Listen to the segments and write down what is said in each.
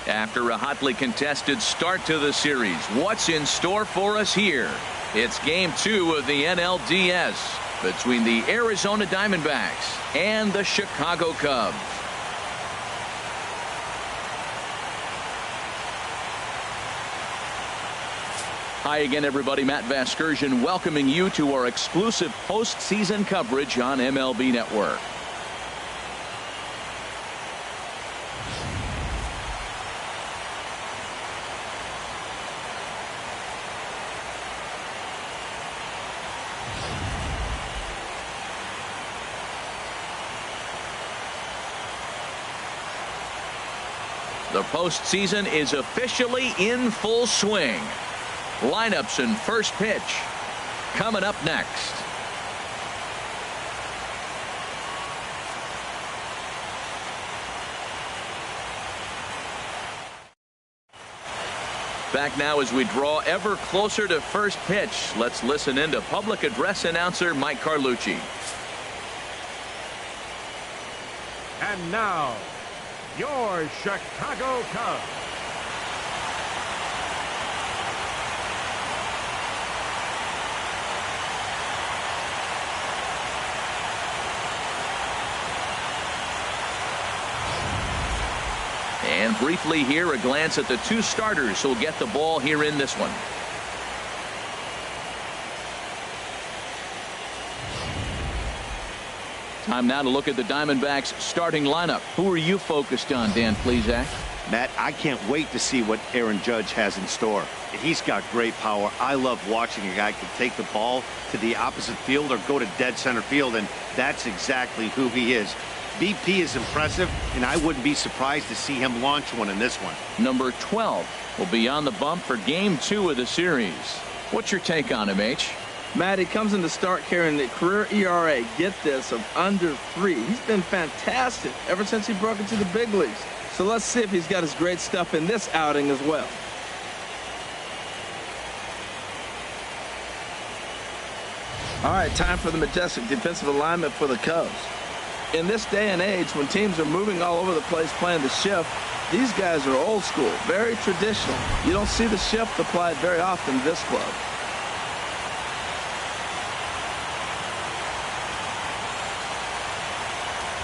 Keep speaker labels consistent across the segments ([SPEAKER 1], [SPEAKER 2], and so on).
[SPEAKER 1] After a hotly contested start to the series, what's in store for us here? It's game 2 of the NLDS between the Arizona Diamondbacks and the Chicago Cubs. Hi again, everybody. Matt Vasgersian welcoming you to our exclusive postseason coverage on MLB Network. The postseason is officially in full swing. Lineups and first pitch coming up next. Back now as we draw ever closer to first pitch. Let's listen in to public address announcer Mike Carlucci.
[SPEAKER 2] And now, your Chicago Cubs.
[SPEAKER 1] And briefly here, a glance at the two starters who'll get the ball here in this one. Time now to look at the Diamondbacks starting lineup. Who are you focused on, Dan Plesac?
[SPEAKER 3] Matt, I can't wait to see what Aaron Judge has in store. He's got great power. I love watching a guy can take the ball to the opposite field or go to dead center field, and that's exactly who he is. BP is impressive, and I wouldn't be surprised to see him launch one in this one.
[SPEAKER 1] Number 12 will be on the bump for game 2 of the series. What's your take on him, H?
[SPEAKER 4] Matt, he comes in to start carrying the career ERA, get this, of under 3. He's been fantastic ever since he broke into the big leagues. So let's see if he's got his great stuff in this outing as well. All right, time for the majestic defensive alignment for the Cubs. In this day and age, when teams are moving all over the place playing the shift, these guys are old school, very traditional. You don't see the shift applied very often in this club.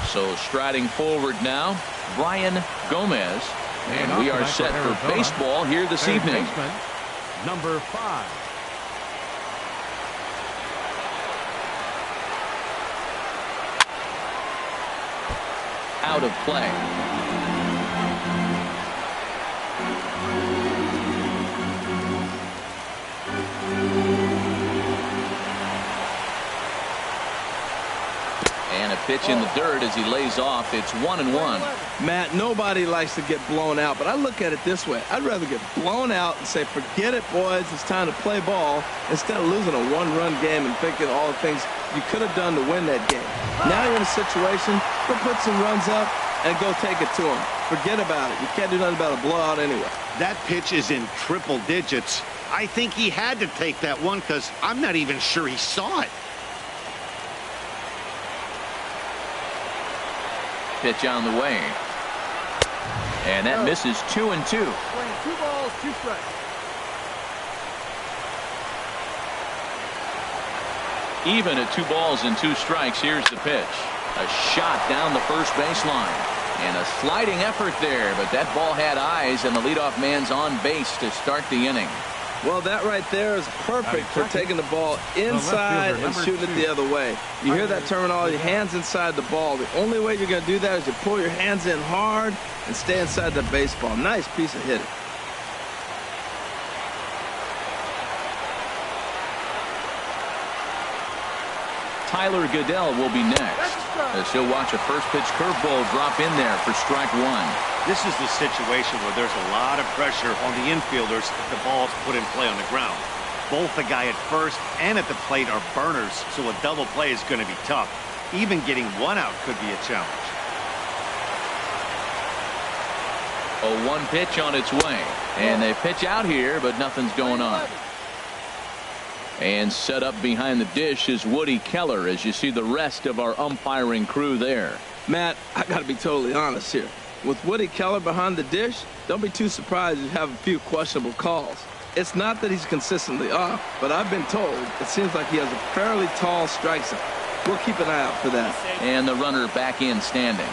[SPEAKER 1] So striding forward now, Brian Gomez. And we are set for baseball here this evening.
[SPEAKER 2] Number 5.
[SPEAKER 1] Out of play. And a pitch in the dirt as he lays off. It's 1-1.
[SPEAKER 4] Matt, nobody likes to get blown out, but I look at it this way. I'd rather get blown out and say, forget it, boys, it's time to play ball, instead of losing a one-run game and thinking all the things you could have done to win that game. Now you're in a situation, go put some runs up and go take it to them. Forget about it. You can't do nothing about a blowout anyway.
[SPEAKER 3] That pitch is in triple digits. I think he had to take that one because I'm not even sure he saw it.
[SPEAKER 1] Pitch on the way. And that misses 2-2.
[SPEAKER 2] Playing 2 balls, 2 strikes.
[SPEAKER 1] Even at 2 balls and 2 strikes, here's the pitch. A shot down the first baseline. And a sliding effort there, but that ball had eyes, and the leadoff man's on base to start the inning.
[SPEAKER 4] Well, that right there is perfect for taking the ball inside and shooting it the other way. You hear that terminology, hands inside the ball. The only way you're going to do that is you pull your hands in hard and stay inside the baseball. Nice piece of hitting.
[SPEAKER 1] Tyler Goodell will be next, as he'll watch a first pitch curveball drop in there for strike 1.
[SPEAKER 3] This is the situation where there's a lot of pressure on the infielders if the ball's put in play on the ground. Both the guy at first and at the plate are burners, so a double play is going to be tough. Even getting 1 out could be a challenge.
[SPEAKER 1] A 1 pitch on its way, and they pitch out here, but nothing's going on. And set up behind the dish is Woody Keller, as you see the rest of our umpiring crew there.
[SPEAKER 4] Matt, I got to be totally honest here. With Woody Keller behind the dish, don't be too surprised if you have a few questionable calls. It's not that he's consistently off, but I've been told it seems like he has a fairly tall strike zone. We'll keep an eye out for that.
[SPEAKER 1] And the runner back in standing.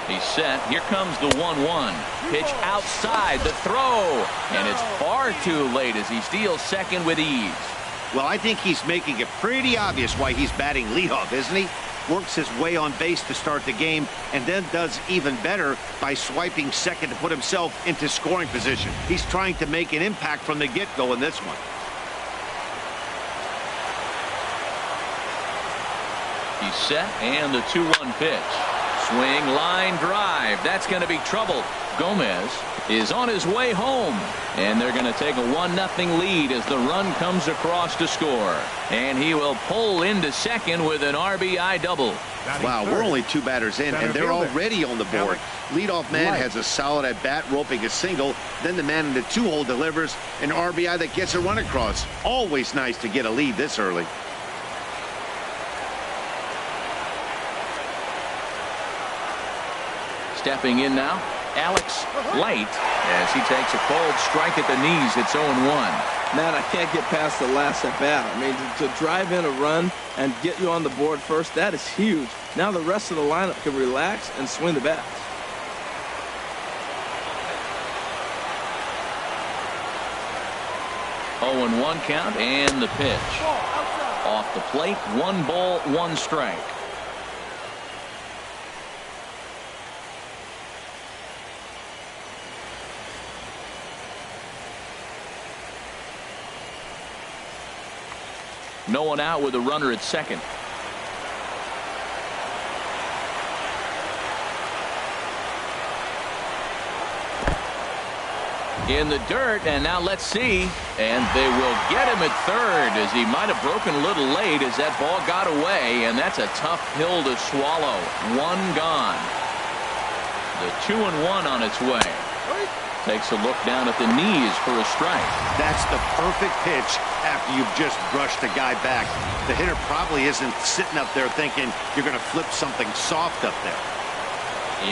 [SPEAKER 1] He's set. Here comes the 1-1. Pitch outside the throw. And it's far too late as he steals second with ease.
[SPEAKER 3] Well, I think he's making it pretty obvious why he's batting leadoff, isn't he? Works his way on base to start the game and then does even better by swiping second to put himself into scoring position. He's trying to make an impact from the get-go in this one.
[SPEAKER 1] He's set and the 2-1 pitch. Swing, line drive. That's going to be trouble. Gomez is on his way home. And they're going to take a 1-0 lead as the run comes across to score. And he will pull into second with an RBI double.
[SPEAKER 3] Wow, we're only 2 batters in, and they're already on the board. Leadoff man has a solid at-bat, roping a single. Then the man in the 2-hole delivers an RBI that gets a run across. Always nice to get a lead this early.
[SPEAKER 1] Stepping in now, Alex Light, as he takes a cold strike at the knees. It's 0-1.
[SPEAKER 4] Man, I can't get past the last at bat. I mean, to drive in a run and get you on the board first, that is huge. Now the rest of the lineup can relax and swing the bats.
[SPEAKER 1] Oh, 0-1 count and the pitch. Off the plate, 1 ball, 1 strike. No one out with a runner at second. In the dirt, and now let's see. And they will get him at third as he might have broken a little late as that ball got away, and that's a tough pill to swallow. 1 gone. The 2-1 on its way. Takes a look down at the knees for a strike.
[SPEAKER 3] That's the perfect pitch after you've just brushed a guy back. The hitter probably isn't sitting up there thinking you're going to flip something soft up there.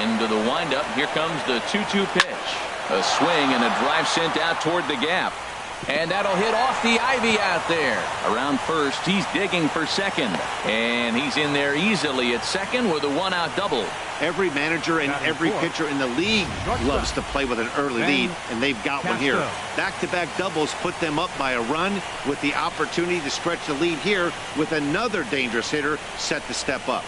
[SPEAKER 1] Into the windup. Here comes the 2-2 pitch. A swing and a drive sent out toward the gap. And that'll hit off the ivy out there. Around first, he's digging for second. And he's in there easily at second with a 1-out double.
[SPEAKER 3] Every manager and every pitcher in the league loves to play with an early lead, and they've got one here. Back-to-back doubles put them up by a run with the opportunity to stretch the lead here with another dangerous hitter set to step up.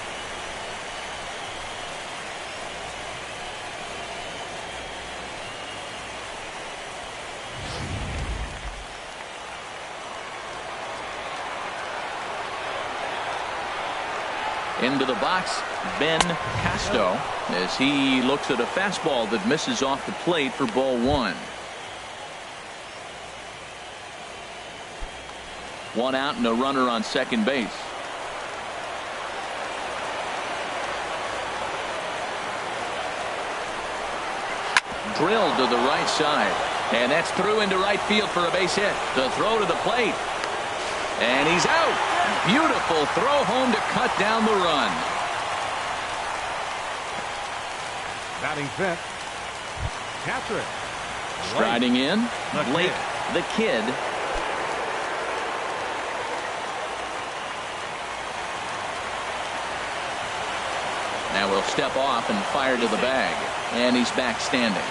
[SPEAKER 1] Into the box, Ben Casto, as he looks at a fastball that misses off the plate for ball 1. 1 out and a runner on second base. Drilled to the right side, and that's through into right field for a base hit. The throw to the plate, and he's out. Beautiful throw home to cut down the run.
[SPEAKER 2] Batting fifth, catcher.
[SPEAKER 1] Striding in, Blake the Kid. Now we'll step off and fire to the bag, and he's back standing.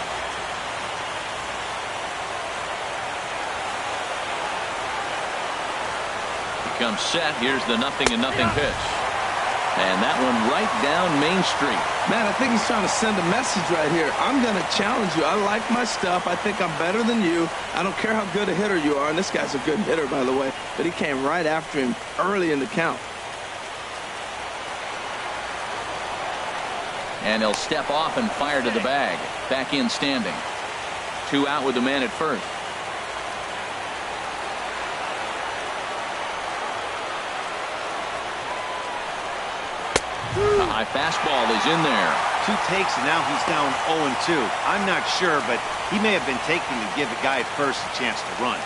[SPEAKER 1] Comes set. Here's the 0-0 pitch. And that one right down Main Street.
[SPEAKER 4] Man, I think he's trying to send a message right here. I'm going to challenge you. I like my stuff. I think I'm better than you. I don't care how good a hitter you are. And this guy's a good hitter, by the way. But he came right after him early in the count.
[SPEAKER 1] And he'll step off and fire to the bag. Back in standing. 2 out with the man at first. A high fastball is in there.
[SPEAKER 3] 2 takes, and now he's down 0-2. I'm not sure, but he may have been taking to give the guy at first a chance to run.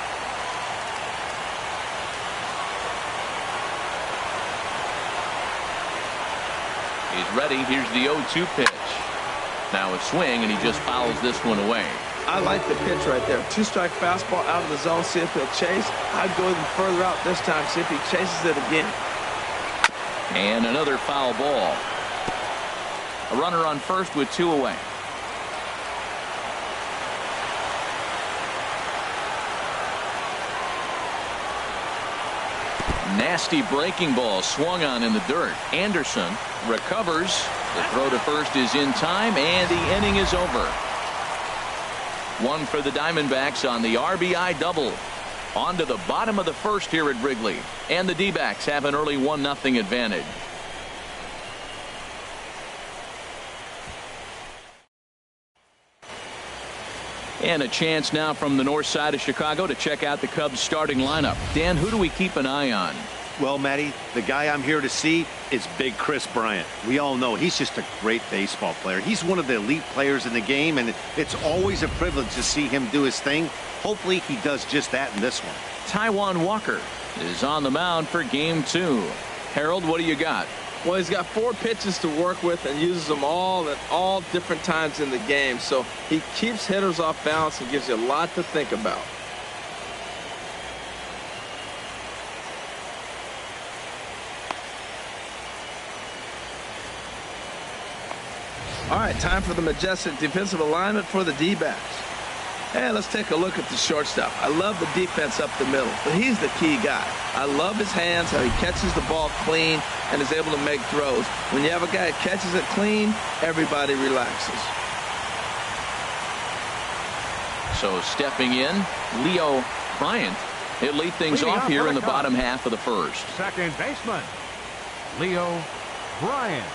[SPEAKER 1] He's ready. Here's the 0-2 pitch. Now a swing, and he just fouls this one away.
[SPEAKER 4] I like the pitch right there. 2-strike fastball out of the zone. See if he'll chase. I'd go even further out this time. See if he chases it again.
[SPEAKER 1] And another foul ball. A runner on first with 2 away. Nasty breaking ball swung on in the dirt. Anderson recovers. The throw to first is in time, and the inning is over. One for the Diamondbacks on the RBI double. On to the bottom of the first here at Wrigley, and the D-backs have an early 1-0 advantage. And a chance now from the north side of Chicago to check out the Cubs starting lineup. Dan, who do we keep an eye on?
[SPEAKER 3] Well, Matty, the guy I'm here to see is Big Chris Bryant. We all know he's just a great baseball player. He's one of the elite players in the game, and it's always a privilege to see him do his thing. Hopefully he does just that in this one.
[SPEAKER 1] Taijuan Walker is on the mound for game 2. Harold, what do you got?
[SPEAKER 4] Well, he's got 4 pitches to work with and uses them all at all different times in the game. So he keeps hitters off balance and gives you a lot to think about. All right, time for the majestic defensive alignment for the D-backs. And let's take a look at the shortstop. I love the defense up the middle, but he's the key guy. I love his hands, how he catches the ball clean and is able to make throws. When you have a guy that catches it clean, everybody relaxes.
[SPEAKER 1] So stepping in, Leo Bryant. He'll lead things off here in the bottom half of the first.
[SPEAKER 2] Second baseman, Leo Bryant.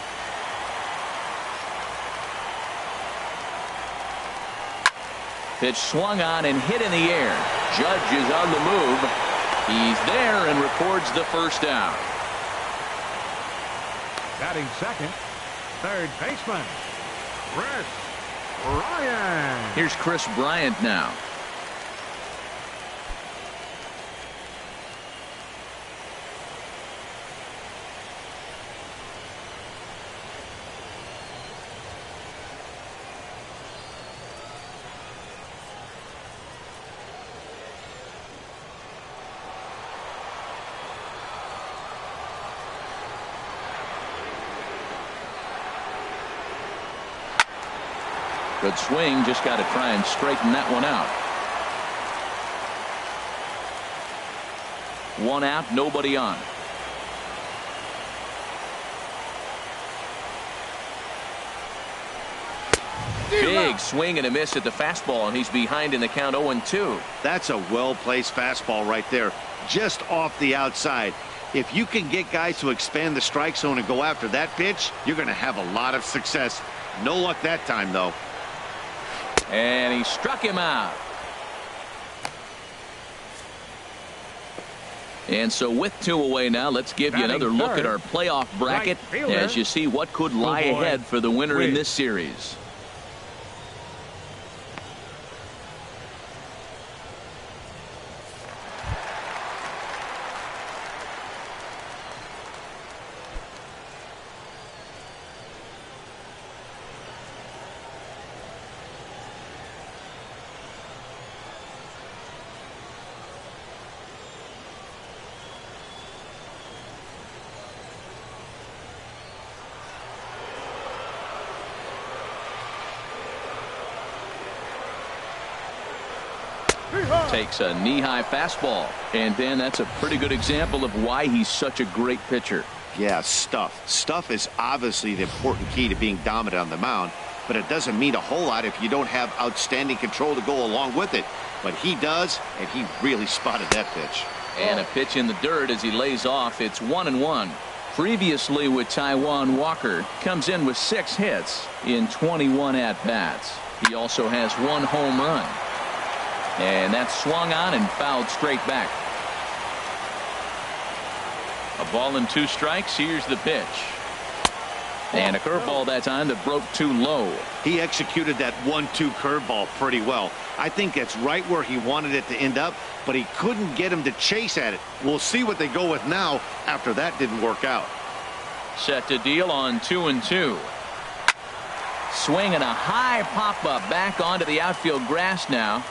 [SPEAKER 1] Pitch swung on and hit in the air. Judge is on the move. He's there and records the first out.
[SPEAKER 2] Batting second, third baseman, Chris Bryant.
[SPEAKER 1] Here's Chris Bryant now. Good swing, just got to try and straighten that one out. 1 out, nobody on. Big swing and a miss at the fastball, and he's behind in the count 0-2.
[SPEAKER 3] That's a well-placed fastball right there, just off the outside. If you can get guys to expand the strike zone and go after that pitch, you're going to have a lot of success. No luck that time, though.
[SPEAKER 1] And he struck him out. And so with 2 away now, let's give you another look at our playoff bracket as you see what could lie ahead for the winner in this series. Takes a knee-high fastball, and Ben, that's a pretty good example of why he's such a great pitcher.
[SPEAKER 3] Yeah, stuff is obviously the important key to being dominant on the mound, but it doesn't mean a whole lot if you don't have outstanding control to go along with it. But he does, and he really spotted that pitch.
[SPEAKER 1] And a pitch in the dirt as he lays off. It's 1-1. Previously with Taijuan Walker, comes in with 6 hits in 21 at-bats. He also has 1 home run. And that's swung on and fouled straight back. A ball and 2 strikes. Here's the pitch. And a curveball that time that broke too low.
[SPEAKER 3] He executed that 1-2 curveball pretty well. I think that's right where he wanted it to end up, but he couldn't get him to chase at it. We'll see what they go with now after that didn't work out.
[SPEAKER 1] Set to deal on 2-2. Swing and a high pop-up back onto the outfield grass now.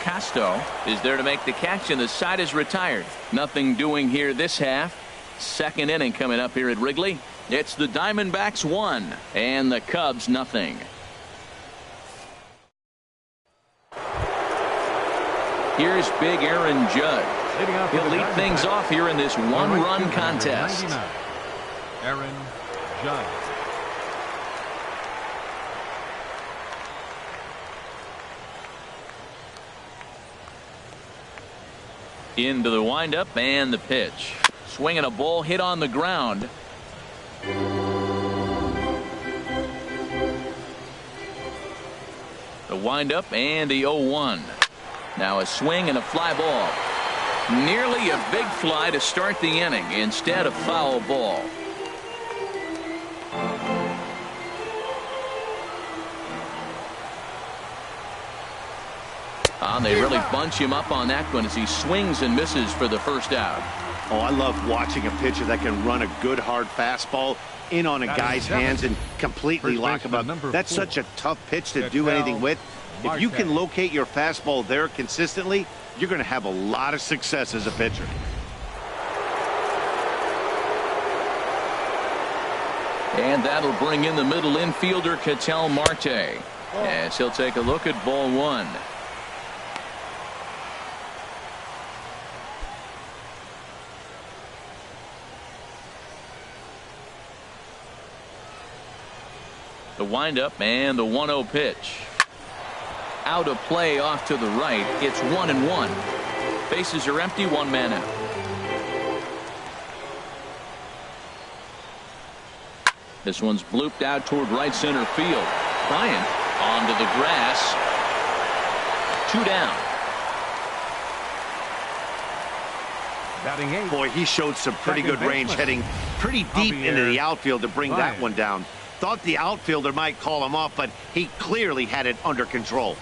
[SPEAKER 1] Casto is there to make the catch, and the side is retired. Nothing doing here this half. Second inning coming up here at Wrigley. It's the Diamondbacks 1 and the Cubs nothing. Here's big Aaron Judge. He'll lead things off here in this one-run contest.
[SPEAKER 2] Aaron Judge.
[SPEAKER 1] Into the windup and the pitch. Swinging a ball hit on the ground. The windup and the 0-1. Now a swing and a fly ball. Nearly a big fly to start the inning instead of foul ball. They really bunch him up on that one as he swings and misses for the first out.
[SPEAKER 3] Oh, I love watching a pitcher that can run a good hard fastball in on a guy's hands and completely lock him up. That's such a tough pitch to do anything with. If you can locate your fastball there consistently, you're going to have a lot of success as a pitcher.
[SPEAKER 1] And that'll bring in the middle infielder Ketel Marte as he'll take a look at ball one. The windup and the 1-0 pitch. Out of play off to the right. It's 1-1. Bases are empty, one man out. This one's blooped out toward right center field. Bryant onto the grass. 2 down.
[SPEAKER 2] Batting 8.
[SPEAKER 3] Boy, he showed some pretty good range, heading pretty deep into the outfield to bring that one down. Thought the outfielder might call him off, but he clearly had it under control.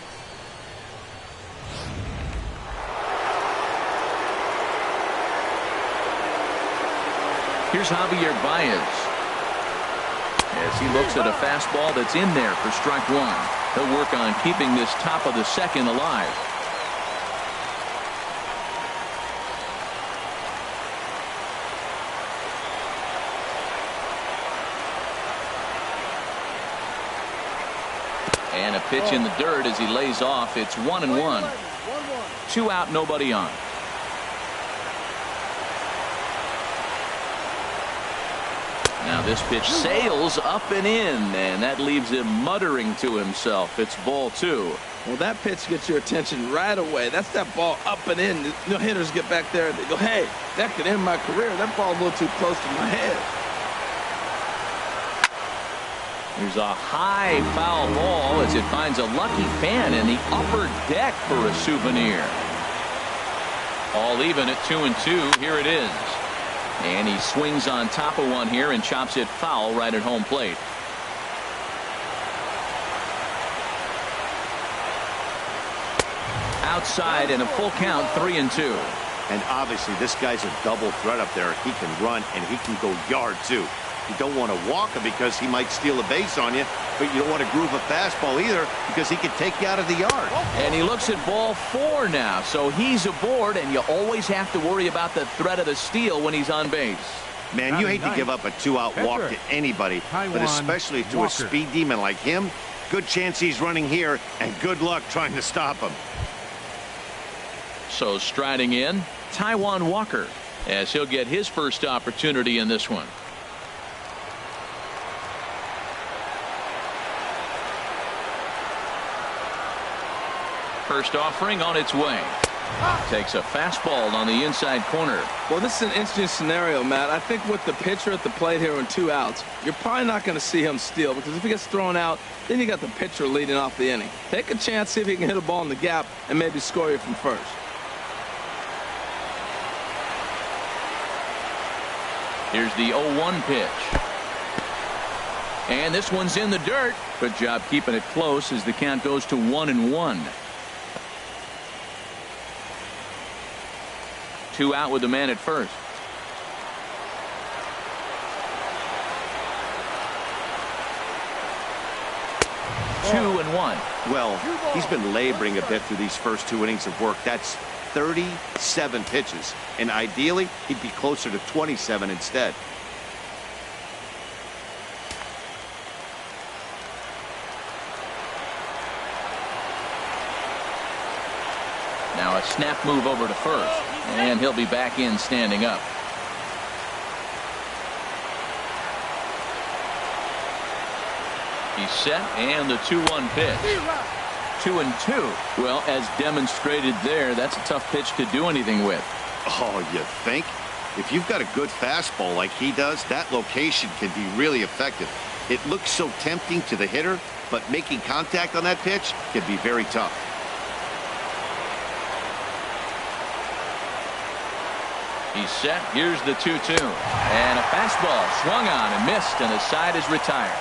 [SPEAKER 1] Here's Javier Baez as he looks at a fastball that's in there for strike one. He'll work on keeping this top of the second alive. And a pitch in the dirt as he lays off. It's 1-1. 2 out, nobody on. Now this pitch sails up and in, and that leaves him muttering to himself. It's ball 2.
[SPEAKER 4] Well, that pitch gets your attention right away. That's that ball up and in. The hitters get back there and they go, hey, that could end my career. That ball's a little too close to my head.
[SPEAKER 1] There's a high foul ball as it finds a lucky fan in the upper deck for a souvenir. All even at 2-2. Here it is. And he swings on top of one here and chops it foul right at home plate. Outside and a full count, 3-2.
[SPEAKER 3] And obviously this guy's a double threat up there. He can run and he can go yard too. You don't want to walk him because he might steal a base on you, but you don't want to groove a fastball either because he could take you out of the yard.
[SPEAKER 1] And he looks at ball 4 now, so he's aboard, and you always have to worry about the threat of the steal when he's on base.
[SPEAKER 3] Man, you hate to give up a 2-out walk to anybody, but especially to a speed demon like him. Good chance he's running here, and good luck trying to stop him.
[SPEAKER 1] So striding in, Taijuan Walker, as he'll get his first opportunity in this one. First offering on its way. Takes a fastball on the inside corner.
[SPEAKER 4] Well, this is an interesting scenario, Matt. I think with the pitcher at the plate here on 2 outs, you're probably not going to see him steal, because if he gets thrown out, then you got the pitcher leading off the inning. Take a chance, see if he can hit a ball in the gap and maybe score you from first.
[SPEAKER 1] Here's the 0-1 pitch. And this one's in the dirt. Good job keeping it close as the count goes to 1-1. 2 out with the man at first. 2-1.
[SPEAKER 3] Well, he's been laboring a bit through these first 2 innings of work. That's 37 pitches, and ideally he'd be closer to 27 instead.
[SPEAKER 1] Now a snap move over to first, and he'll be back in standing up. He's set, and the 2-1 pitch. 2-2. Well, as demonstrated there, that's a tough pitch to do anything with.
[SPEAKER 3] Oh, you think? If you've got a good fastball like he does, that location can be really effective. It looks so tempting to the hitter, but making contact on that pitch can be very tough.
[SPEAKER 1] He's set. Here's the 2-2. And a fastball swung on and missed, and the side is retired.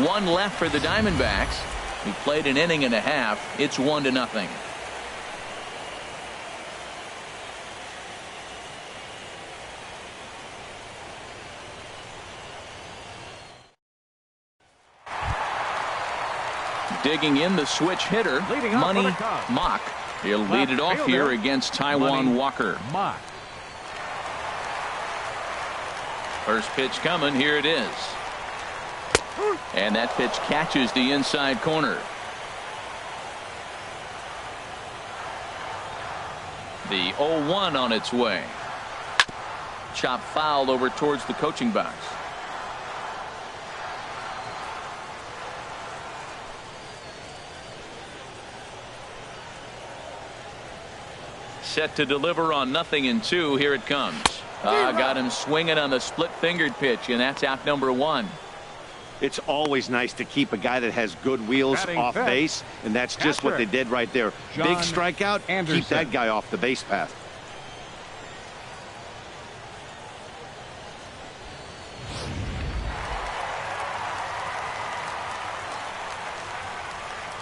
[SPEAKER 1] 1 left for the Diamondbacks. We played an inning and a half. It's 1-0. Digging in the switch hitter, Money Mock. He'll lead it off here against Taiwan Walker.
[SPEAKER 2] Mock.
[SPEAKER 1] First pitch coming. Here it is. And that pitch catches the inside corner. The 0-1 on its way. Chop foul over towards the coaching box. Set to deliver on 0-2. Here it comes. Got him swinging on the split-fingered pitch, and that's out number 1.
[SPEAKER 3] It's always nice to keep a guy that has good wheels off base, and that's just what they did right there. Big strikeout, keep that guy off the base path.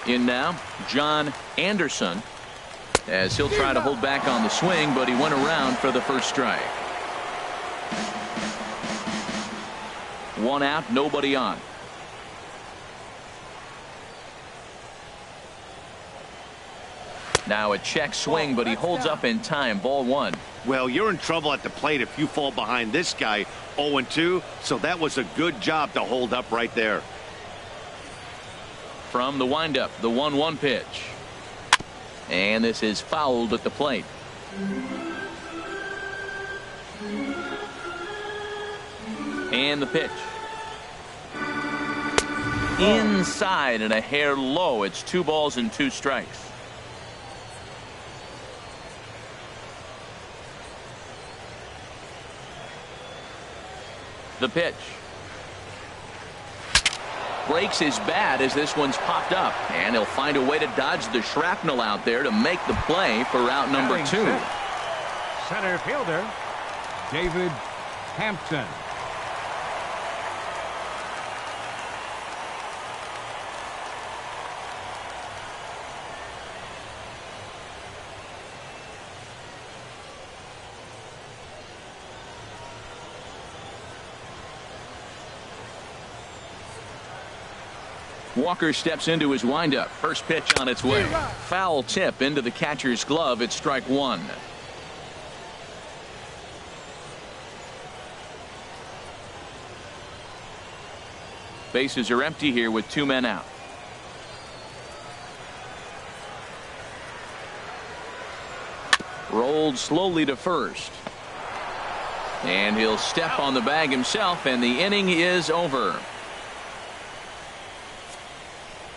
[SPEAKER 1] In now, John Anderson, as he'll try to hold back on the swing, but he went around for the first strike. 1 out, nobody on. Now a check swing, but he holds up in time. Ball 1.
[SPEAKER 3] Well, you're in trouble at the plate if you fall behind this guy 0-2, so that was a good job to hold up right there.
[SPEAKER 1] From the windup, the 1-1 pitch. And this is fouled at the plate. And the pitch. Inside and a hair low. It's 2 balls and 2 strikes. The pitch. Breaks his bat as this one's popped up, and he'll find a way to dodge the shrapnel out there to make the play for out number 2.
[SPEAKER 2] Center fielder David Hampton.
[SPEAKER 1] Walker steps into his windup. First pitch on its way. Foul tip into the catcher's glove. It's strike 1. Bases are empty here with 2 men out. Rolled slowly to first. And he'll step on the bag himself, and the inning is over.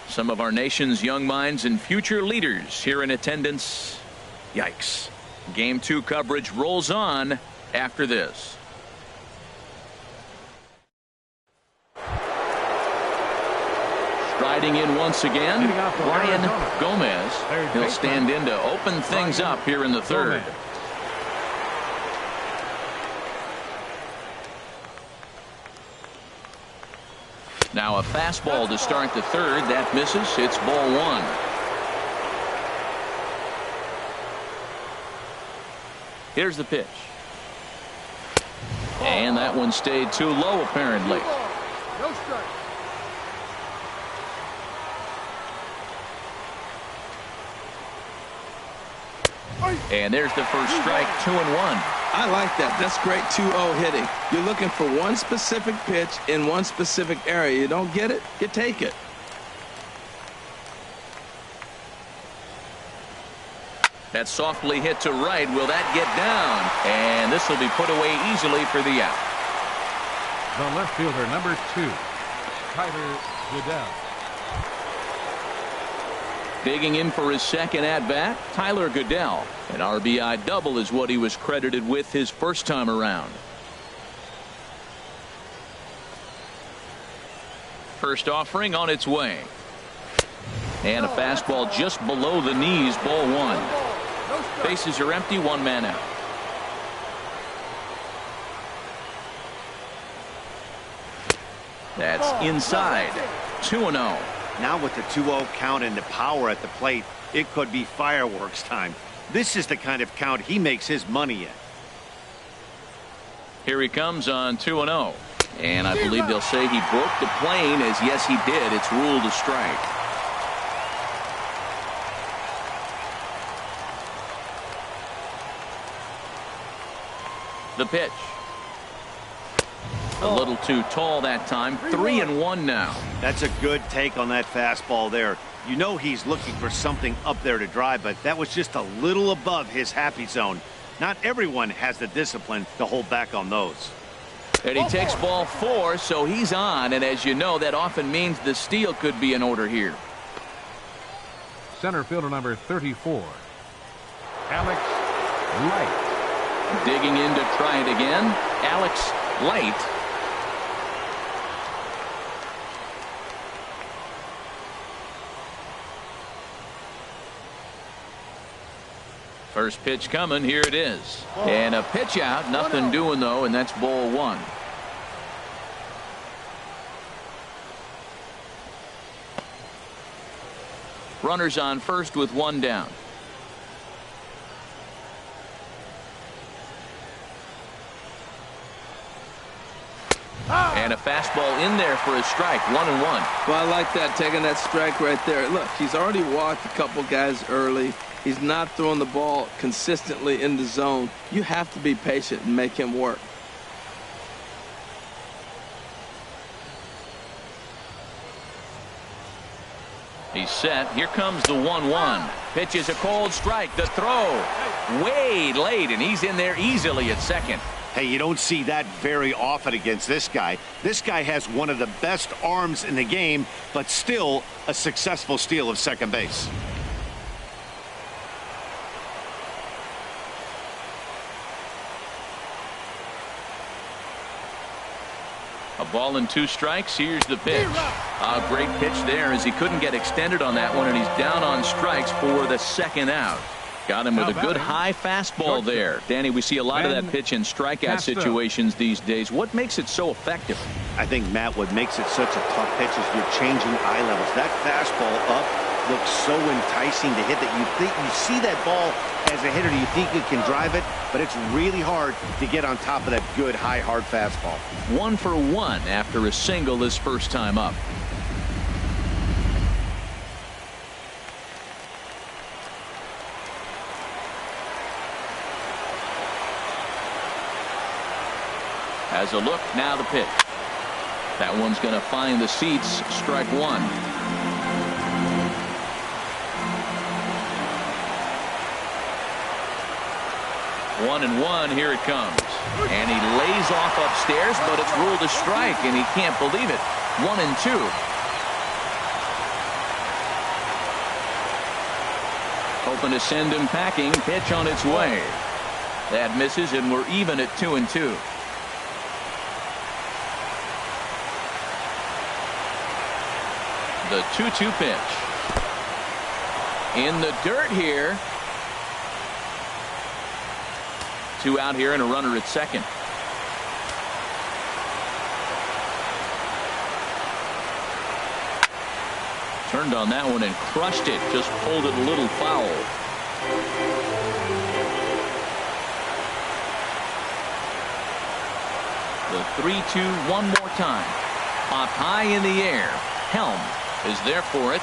[SPEAKER 1] Some of our nation's young minds and future leaders here in attendance. Yikes. Game 2 coverage rolls on after this. Striding in once again, Brian Gomez. He'll stand in to open things up here in the 3rd. Now a fastball to start the 3rd. That misses. It's ball 1. Here's the pitch. And that one stayed too low, apparently. And there's the first strike, 2-1.
[SPEAKER 4] I like that. That's great 2-0 hitting. You're looking for one specific pitch in one specific area. You don't get it, you take it.
[SPEAKER 1] That's softly hit to right. Will that get down? And this will be put away easily for the out.
[SPEAKER 2] The left fielder, number 2, Tyler Goodell.
[SPEAKER 1] Digging in for his second at-bat, Tyler Goodell. An RBI double is what he was credited with his first time around. First offering on its way. And a fastball just below the knees, ball 1. Bases are empty, 1 man out. That's inside. 2-0.
[SPEAKER 3] Now with the 2-0 count and the power at the plate, it could be fireworks time. This is the kind of count he makes his money in.
[SPEAKER 1] Here he comes on 2-0. And I believe they'll say he broke the plane, as yes he did. It's ruled a strike. The pitch. A little too tall that time. 3-1 now.
[SPEAKER 3] That's a good take on that fastball there. You know he's looking for something up there to drive, but that was just a little above his happy zone. Not everyone has the discipline to hold back on those.
[SPEAKER 1] And he takes ball 4, so he's on. And as you know, that often means the steal could be in order here.
[SPEAKER 2] Center fielder, number 34, Alex Light.
[SPEAKER 1] Digging in to try it again, Alex Light. First pitch coming. Here it is. And a pitch out. Nothing doing, though, and that's ball 1. Runners on first with 1 down. And a fastball in there for a strike. 1-1.
[SPEAKER 4] Well, I like that, taking that strike right there. Look, he's already walked a couple guys early. He's not throwing the ball consistently in the zone. You have to be patient and make him work.
[SPEAKER 1] He's set. Here comes the 1-1. Pitch is a cold strike. The throw way late, and he's in there easily at second.
[SPEAKER 3] Hey, you don't see that very often against this guy. This guy has one of the best arms in the game, but still a successful steal of second base.
[SPEAKER 1] A ball and 2 strikes. Here's the pitch. A great pitch there, as he couldn't get extended on that one, and he's down on strikes for the second out. Got him with a good high fastball there. Danny, we see a lot of that pitch in strikeout situations these days. What makes it so effective?
[SPEAKER 3] I think, Matt, what makes it such a tough pitch is you're changing eye levels. That fastball up looks so enticing to hit that you see that ball as a hitter, you think you can drive it, but it's really hard to get on top of that good high hard fastball.
[SPEAKER 1] 1 for 1 after a single his first time up. As a look, now the pitch. That one's going to find the seats. Strike 1. 1-1. Here it comes. And he lays off upstairs, but it's ruled a strike, and he can't believe it. 1-2. Hoping to send him packing. Pitch on its way. That misses, and we're even at 2-2. The 2-2 pitch. In the dirt here. 2 out here and a runner at second. Turned on that one and crushed it. Just pulled it a little foul. The 3-2 one more time. Popped high in the air. Helm is there for it.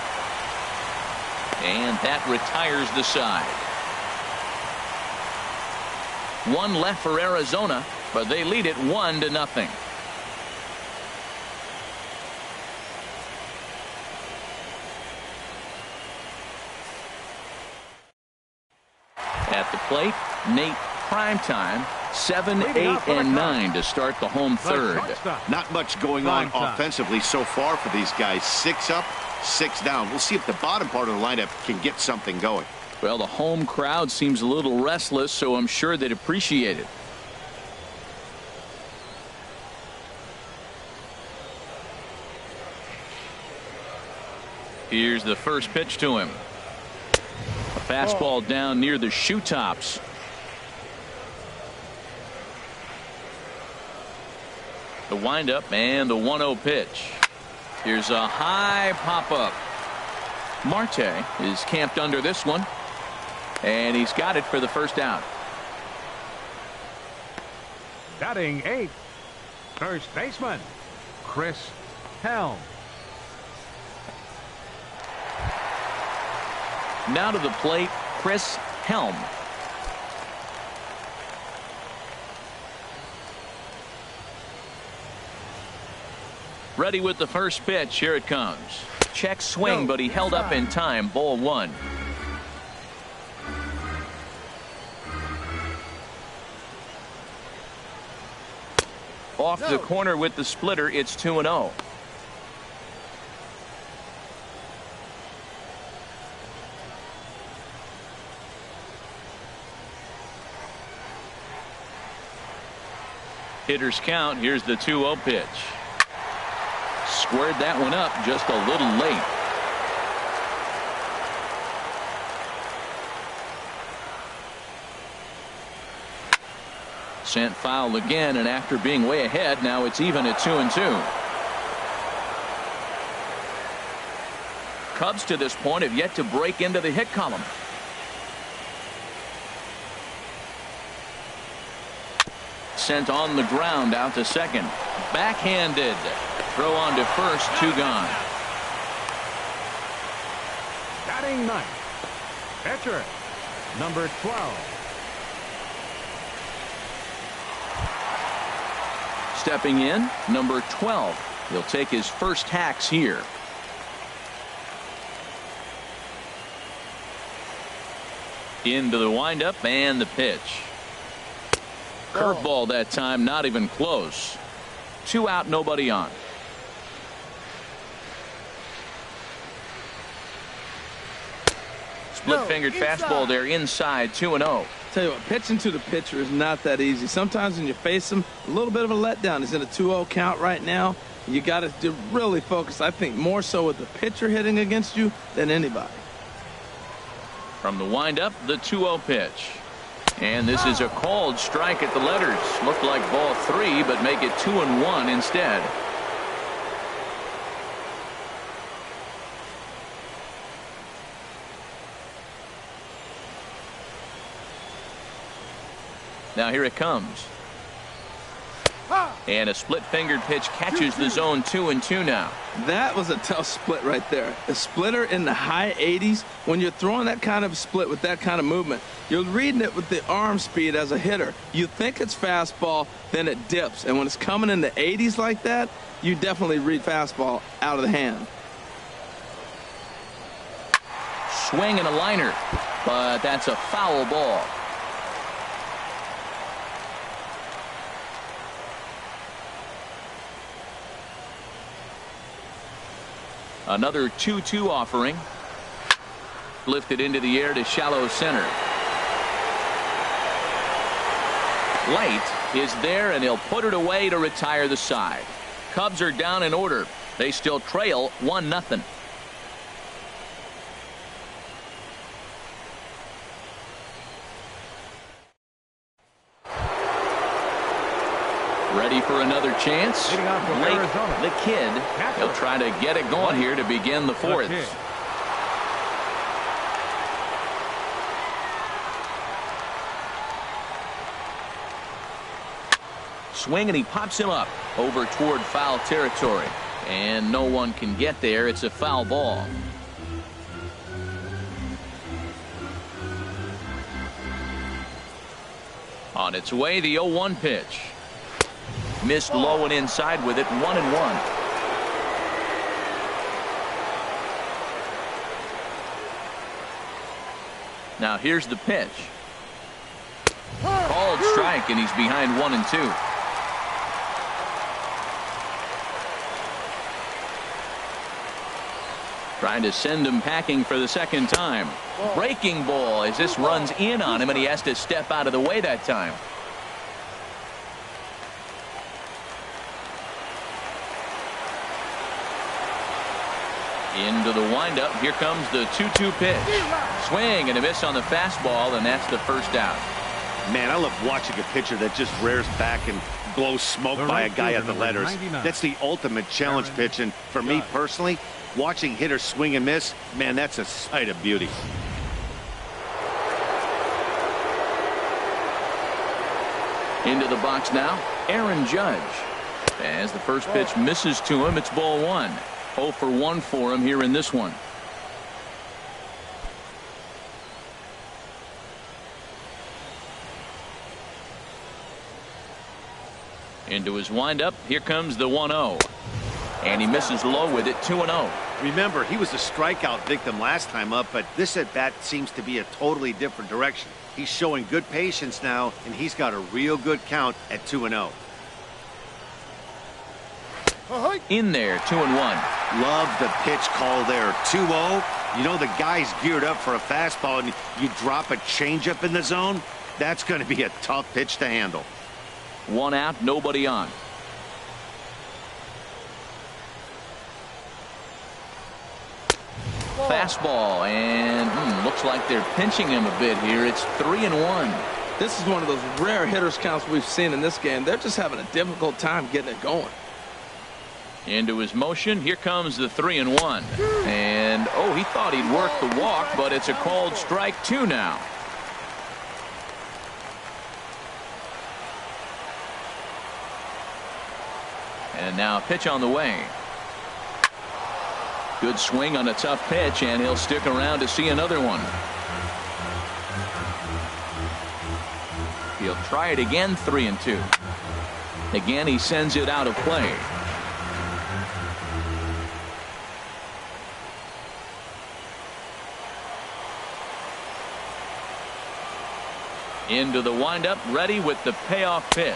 [SPEAKER 1] And that retires the side. One left for Arizona, but they lead it 1-0. At the plate, Nate Primetime, 7, 8, and 9 to start the home third.
[SPEAKER 3] Not much going on offensively so far for these guys. 6 up, 6 down. We'll see if the bottom part of the lineup can get something going.
[SPEAKER 1] Well, the home crowd seems a little restless, so I'm sure they'd appreciate it. Here's the first pitch to him. A fastball down near the shoe tops. The windup and the 1-0 pitch. Here's a high pop-up. Marte is camped under this one, and he's got it for the first out.
[SPEAKER 2] Batting 8th, first baseman, Chris Helm.
[SPEAKER 1] Now to the plate, Chris Helm. Ready with the first pitch. Here it comes. Check swing, but he held up in time. Ball 1. Off the corner with the splitter. It's 2-0. Hitters count. Here's the 2-0 pitch. Squared that one up just a little late. Sent foul again, and after being way ahead, now it's even at 2-2. Cubs to this point have yet to break into the hit column. Sent on the ground out to second. Backhanded. Throw on to first. 2 gone.
[SPEAKER 2] Batting 9th, pitcher, number 12.
[SPEAKER 1] Stepping in, number 12. He'll take his first hacks here. Into the windup and the pitch. Curveball that time, not even close. 2 out, nobody on. Split-fingered fastball there inside. 2-0.
[SPEAKER 4] Tell you what, pitching to the pitcher is not that easy. Sometimes when you face him, a little bit of a letdown. He's in a 2-0 count right now. You got to really focus, I think, more so with the pitcher hitting against you than anybody.
[SPEAKER 1] From the windup, the 2-0 pitch. And this is a called strike at the letters. Looked like ball 3, but make it 2-1 instead. Now here it comes. And a split-fingered pitch catches the zone. 2-2 now.
[SPEAKER 4] That was a tough split right there. A splitter in the high 80s. When you're throwing that kind of split with that kind of movement, you're reading it with the arm speed as a hitter. You think it's fastball, then it dips. And when it's coming in the 80s like that, you definitely read fastball out of the hand.
[SPEAKER 1] Swing and a liner, but that's a foul ball. Another 2-2 offering. Lifted into the air to shallow center. Light is there, and he'll put it away to retire the side. Cubs are down in order. They still trail 1-0. Ready for another chance. Blake, the kid, he'll try to get it going here to begin the 4th. Swing, and he pops him up over toward foul territory. And no one can get there. It's a foul ball. On its way, the 0-1 pitch. Missed low and inside with it, 1-1. Now here's the pitch. Called strike, and he's behind 1-2. Trying to send him packing for the second time. Breaking ball as this runs in on him, and he has to step out of the way that time. Into the windup. Here comes the 2-2 pitch. Swing and a miss on the fastball, and that's the first out.
[SPEAKER 3] Man, I love watching a pitcher that just rears back and blows smoke by a guy at the letters.
[SPEAKER 2] 99.
[SPEAKER 3] That's the ultimate challenge pitch, and for me personally, watching hitters swing and miss, man, that's a sight of beauty.
[SPEAKER 1] Into the box now, Aaron Judge. As the first pitch misses to him, it's ball 1. 0 for 1 for him here in this one. Into his windup. Here comes the 1-0. And he misses low with it, 2-0.
[SPEAKER 3] Remember, he was a strikeout victim last time up, but this at-bat seems to be a totally different direction. He's showing good patience now, and he's got a real good count at 2-0.
[SPEAKER 1] In there, 2-1.
[SPEAKER 3] Love the pitch call there. 2-0. You know the guy's geared up for a fastball, and you drop a changeup in the zone. That's going to be a tough pitch to handle.
[SPEAKER 1] 1 out, nobody on. Fastball, and looks like they're pinching him a bit here. It's 3-1.
[SPEAKER 4] This is one of those rare hitters counts we've seen in this game. They're just having a difficult time getting it going.
[SPEAKER 1] Into his motion. Here comes the 3-1. And, oh, he thought he'd work the walk, but it's a called strike 2 now. And now a pitch on the way. Good swing on a tough pitch, and he'll stick around to see another one. He'll try it again, 3-2. Again, he sends it out of play. Into the windup, ready with the payoff pitch.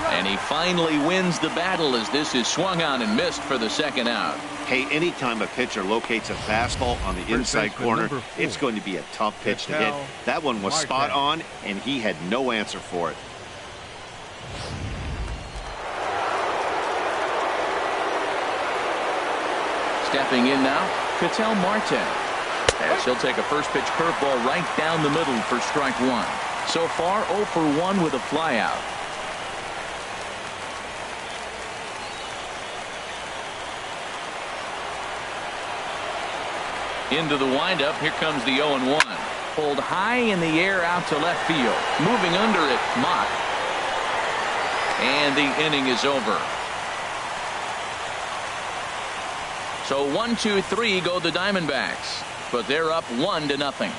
[SPEAKER 1] And he finally wins the battle as this is swung on and missed for the second out.
[SPEAKER 3] Hey, anytime a pitcher locates a fastball on the inside corner, it's going to be a tough pitch to hit. That one was spot on, and he had no answer for it.
[SPEAKER 1] Stepping in now, Ketel Marte. As he'll take a first pitch curveball right down the middle for strike 1. So far, 0 for 1 with a flyout. Into the windup. Here comes the 0-1. Pulled high in the air out to left field. Moving under it, Mock. And the inning is over. So 1, 2, 3 go the Diamondbacks. But they're up 1-0.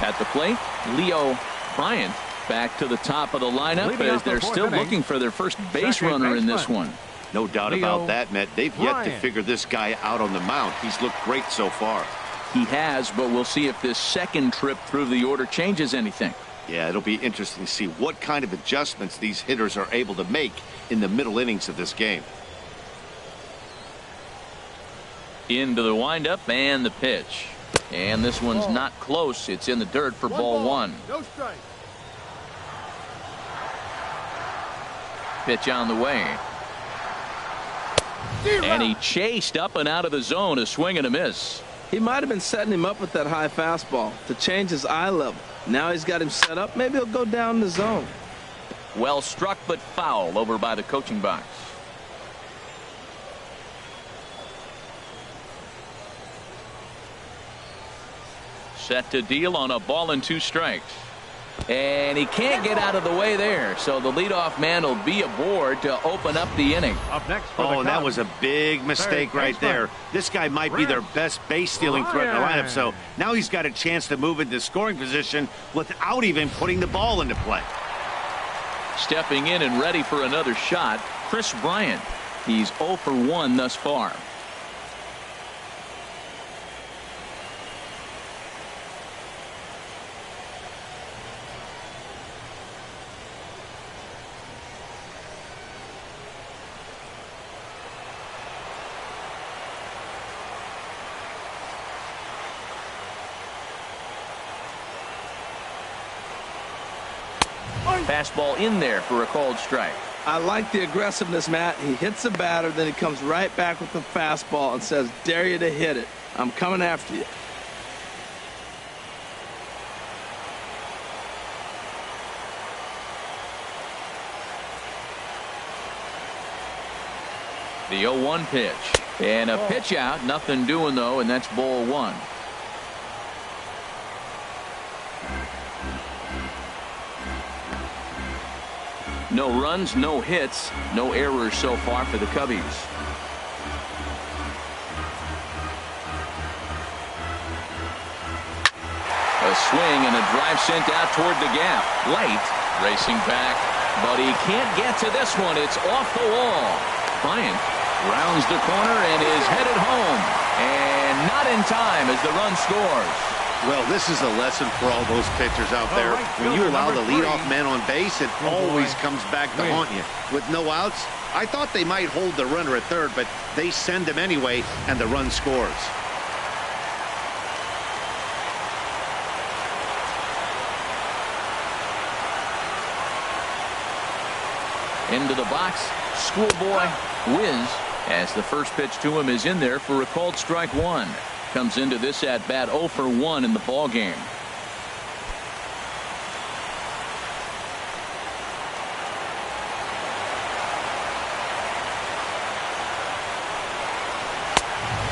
[SPEAKER 1] At the plate, Leo Bryant back to the top of the lineup as they're still looking for their first base runner in this one.
[SPEAKER 3] No doubt about that, Matt. They've yet to figure this guy out on the mound. He's looked great so far.
[SPEAKER 1] He has, but we'll see if this second trip through the order changes anything.
[SPEAKER 3] Yeah, it'll be interesting to see what kind of adjustments these hitters are able to make in the middle innings of this game.
[SPEAKER 1] Into the windup and the pitch. And this one's not close. It's in the dirt for ball 1.
[SPEAKER 5] No strike.
[SPEAKER 1] Pitch on the way. And he chased up and out of the zone, a swing and a miss.
[SPEAKER 4] He might have been setting him up with that high fastball to change his eye level. Now he's got him set up. Maybe he'll go down the zone.
[SPEAKER 1] Well struck, but foul over by the coaching box. Set to deal on a ball and 2 strikes. And he can't get out of the way there. So the leadoff man will be aboard to open up the inning.
[SPEAKER 2] Up next for the
[SPEAKER 3] Oh, and that
[SPEAKER 2] Cubs,
[SPEAKER 3] was a big mistake right there. This guy might be their best base-stealing threat in the lineup. So now he's got a chance to move into scoring position without even putting the ball into play.
[SPEAKER 1] Stepping in and ready for another shot, Chris Bryant. He's 0 for 1 thus far. Fastball in there for a called strike.
[SPEAKER 4] I like the aggressiveness, Matt. He hits the batter, then he comes right back with the fastball and says, dare you to hit it. I'm coming after you.
[SPEAKER 1] The 0-1 pitch. And a pitch out. Nothing doing, though, and that's ball 1. No runs, no hits, no errors so far for the Cubbies. A swing and a drive sent out toward the gap. Light racing back, but he can't get to this one. It's off the wall. Bryant rounds the corner and is headed home. And not in time as the run scores.
[SPEAKER 3] Well, this is a lesson for all those pitchers out there. When you allow the leadoff man on base, it always comes back to haunt you. With no outs, I thought they might hold the runner at third, but they send him anyway, and the run scores.
[SPEAKER 1] Into the box, schoolboy whiz as the first pitch to him is in there for a called strike 1. Comes into this at bat 0 for 1 in the ball game.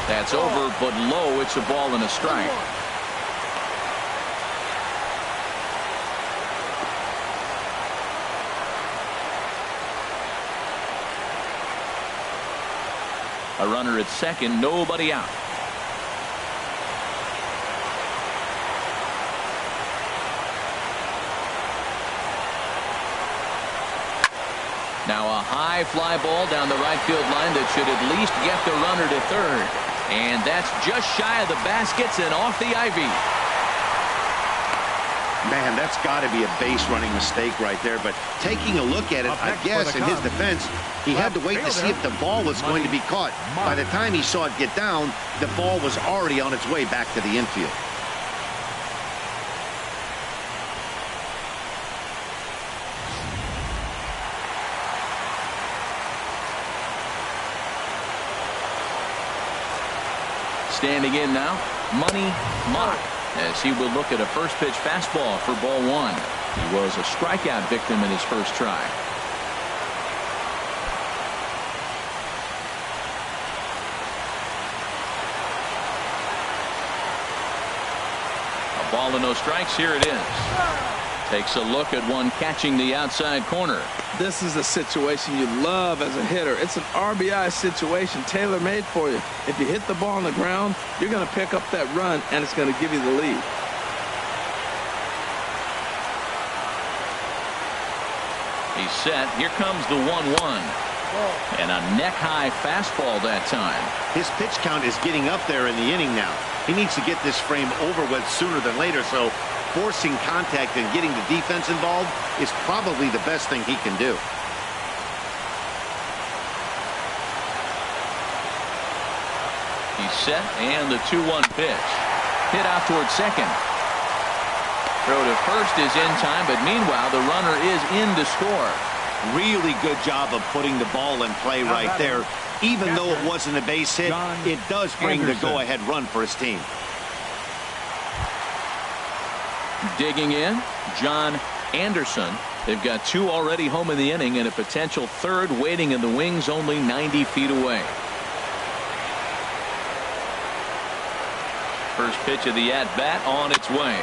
[SPEAKER 1] That's over, but low. It's a ball and a strike. A runner at second, nobody out. Now a high fly ball down the right field line that should at least get the runner to third. And that's just shy of the baskets and off the ivy.
[SPEAKER 3] Man, that's got to be a base running mistake right there. But taking a look at it, I guess in his defense, he had to wait to see if the ball was going to be caught. By the time he saw it get down, the ball was already on its way back to the infield.
[SPEAKER 1] Standing in now, Money Mock, as he will look at a first pitch fastball for ball 1. He was a strikeout victim in his first try. A ball and no strikes. Here it is. Takes a look at one catching the outside corner.
[SPEAKER 4] This is a situation you love as a hitter. It's an RBI situation tailor-made for you. If you hit the ball on the ground, you're going to pick up that run, and it's going to give you the lead.
[SPEAKER 1] He's set. Here comes the 1-1. And a neck-high fastball that time.
[SPEAKER 3] His pitch count is getting up there in the inning now. He needs to get this frame over with sooner than later, so forcing contact and getting the defense involved is probably the best thing he can do.
[SPEAKER 1] He's set, and the 2-1 pitch. Hit out towards second. Throw to first is in time, but meanwhile the runner is in to score.
[SPEAKER 3] Really good job of putting the ball in play right there. Even though it wasn't a base hit, it does bring the go-ahead run for his team.
[SPEAKER 1] Digging in, John Anderson. They've got 2 already home in the inning and a potential third waiting in the wings only 90 feet away. First pitch of the at-bat on its way.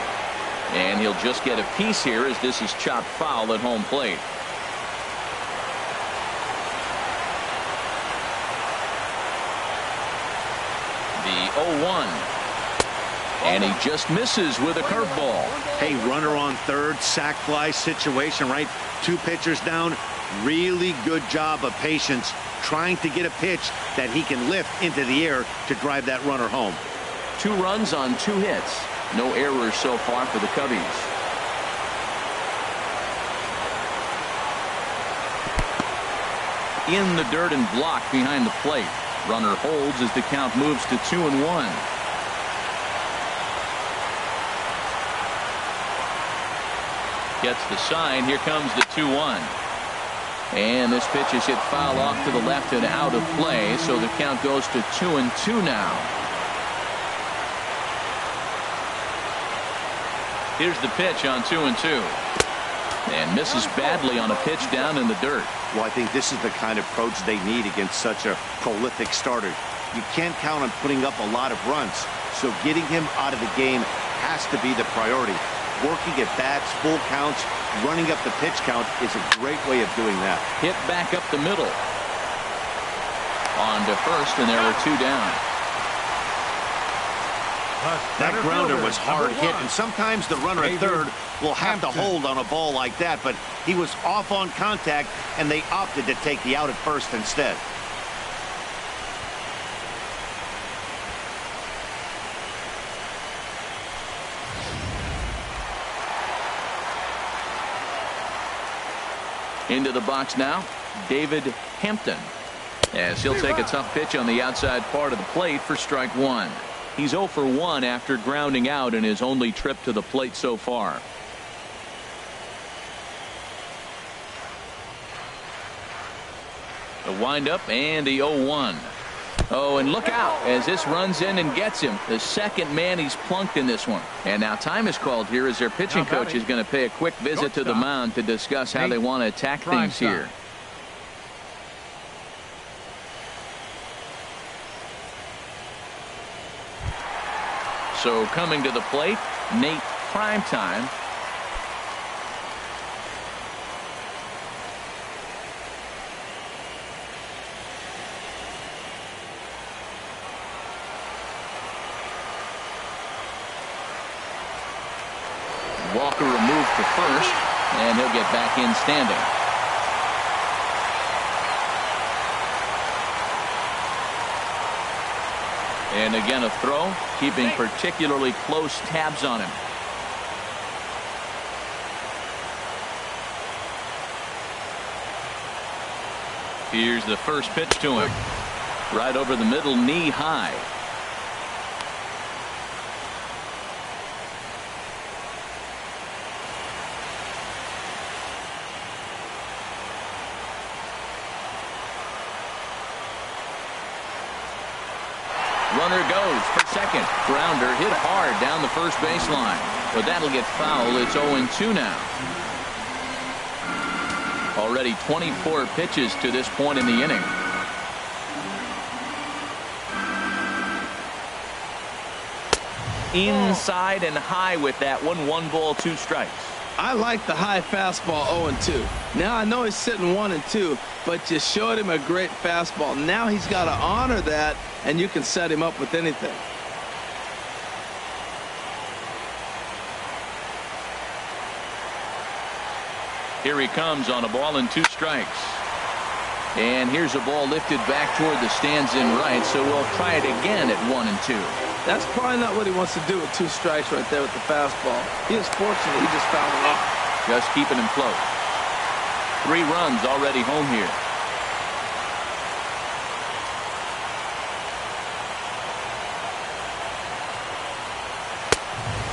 [SPEAKER 1] And he'll just get a piece here as this is chopped foul at home plate. The 0-1. And he just misses with a curveball.
[SPEAKER 3] Hey, runner on third, sac fly situation, right? 2 pitchers down. Really good job of patience trying to get a pitch that he can lift into the air to drive that runner home.
[SPEAKER 1] 2 runs on 2 hits. No errors so far for the Cubbies. In the dirt and blocked behind the plate. Runner holds as the count moves to 2-1. Gets the sign. Here comes the 2-1. And this pitch is hit foul off to the left and out of play, so the count goes to 2-2 now. Here's the pitch on 2-2. And misses badly on a pitch down in the dirt.
[SPEAKER 3] Well, I think this is the kind of approach they need against such a prolific starter. You can't count on putting up a lot of runs, so getting him out of the game has to be the priority. Working at bats, full counts, running up the pitch count is a great way of doing that.
[SPEAKER 1] Hit back up the middle. On to first, and there were 2 down.
[SPEAKER 3] That grounder was hard hit, and sometimes the runner at third will have to hold on a ball like that, but he was off on contact, and they opted to take the out at first instead.
[SPEAKER 1] Into the box now, David Hampton, as he'll take a tough pitch on the outside part of the plate for strike 1. He's 0 for 1 after grounding out in his only trip to the plate so far. The windup and the 0-1. Oh, and look out as this runs in and gets him. The second man he's plunked in this one. And now time is called here as their pitching coach is going to pay a quick visit to the mound to discuss how they want to attack things here. So coming to the plate, Nate Primetime. Walker removed to first, and he'll get back in standing. And again a throw, keeping particularly close tabs on him. Here's the first pitch to him. Right over the middle, knee high. Runner goes for second. Grounder hit hard down the first baseline. But that'll get foul. It's 0-2 now. Already 24 pitches to this point in the inning. Inside and high with that one. 1 ball, 2 strikes.
[SPEAKER 4] I like the high fastball 0-2. Now I know he's sitting 1-2, but you showed him a great fastball. Now he's got to honor that, and you can set him up with anything.
[SPEAKER 1] Here he comes on a ball and 2 strikes. And here's a ball lifted back toward the stands in right, so we'll try it again at 1-2.
[SPEAKER 4] That's probably not what he wants to do with 2 strikes right there with the fastball. He is fortunate he just fouled it off.
[SPEAKER 1] Just keeping him close. 3 runs already home here.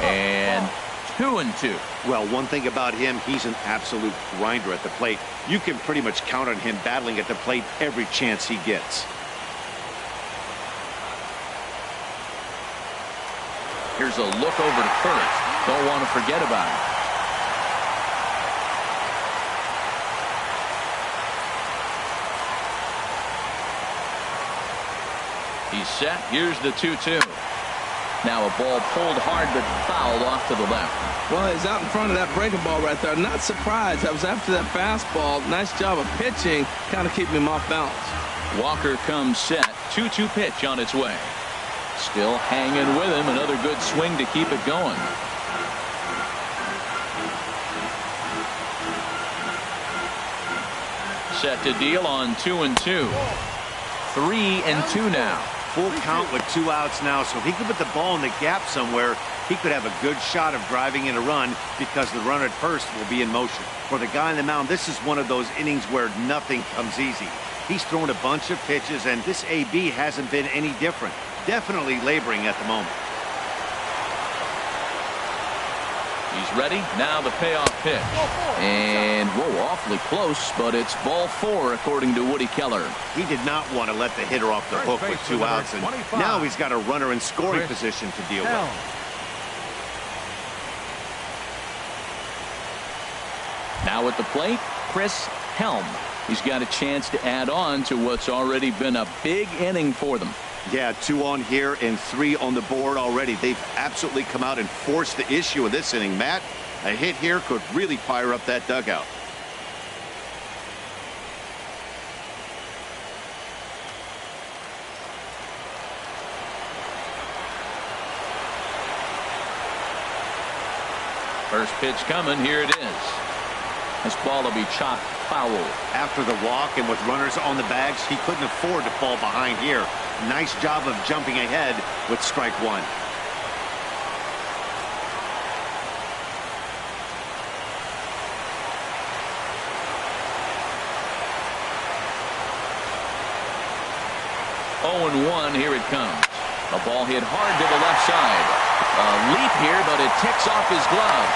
[SPEAKER 1] And 2-2.
[SPEAKER 3] Well, one thing about him, he's an absolute grinder at the plate. You can pretty much count on him battling at the plate every chance he gets.
[SPEAKER 1] Here's a look over to first. Don't want to forget about it. He's set. Here's the 2-2. Now a ball pulled hard but fouled off to the left.
[SPEAKER 4] Well, he's out in front of that breaking ball right there. Not surprised. That was after that fastball. Nice job of pitching, kind of keeping him off balance.
[SPEAKER 1] Walker comes set. 2-2 pitch on its way. Still hanging with him. Another good swing to keep it going. Set to deal on 2-2. 3-2 now.
[SPEAKER 3] Full count with 2 outs now, so if he could put the ball in the gap somewhere, he could have a good shot of driving in a run because the runner at first will be in motion. For the guy on the mound, this is one of those innings where nothing comes easy. He's thrown a bunch of pitches, and this AB hasn't been any different. Definitely laboring at the moment.
[SPEAKER 1] He's ready. Now the payoff pitch. And, whoa, awfully close, but it's ball 4, according to Woody Keller.
[SPEAKER 3] He did not want to let the hitter off the hook with 2 outs, and now he's got a runner in scoring position to deal with.
[SPEAKER 1] Now at the plate, Chris Helm. He's got a chance to add on to what's already been a big inning for them.
[SPEAKER 3] Yeah, 2 on here and 3 on the board already. They've absolutely come out and forced the issue in this inning. Matt, a hit here could really fire up that dugout.
[SPEAKER 1] First pitch coming. Here it is. This ball will be chopped foul.
[SPEAKER 3] After the walk and with runners on the bags, he couldn't afford to fall behind here. Nice job of jumping ahead with strike 1.
[SPEAKER 1] (0-1). Here it comes. A ball hit hard to the left side. A leap here, but it ticks off his glove.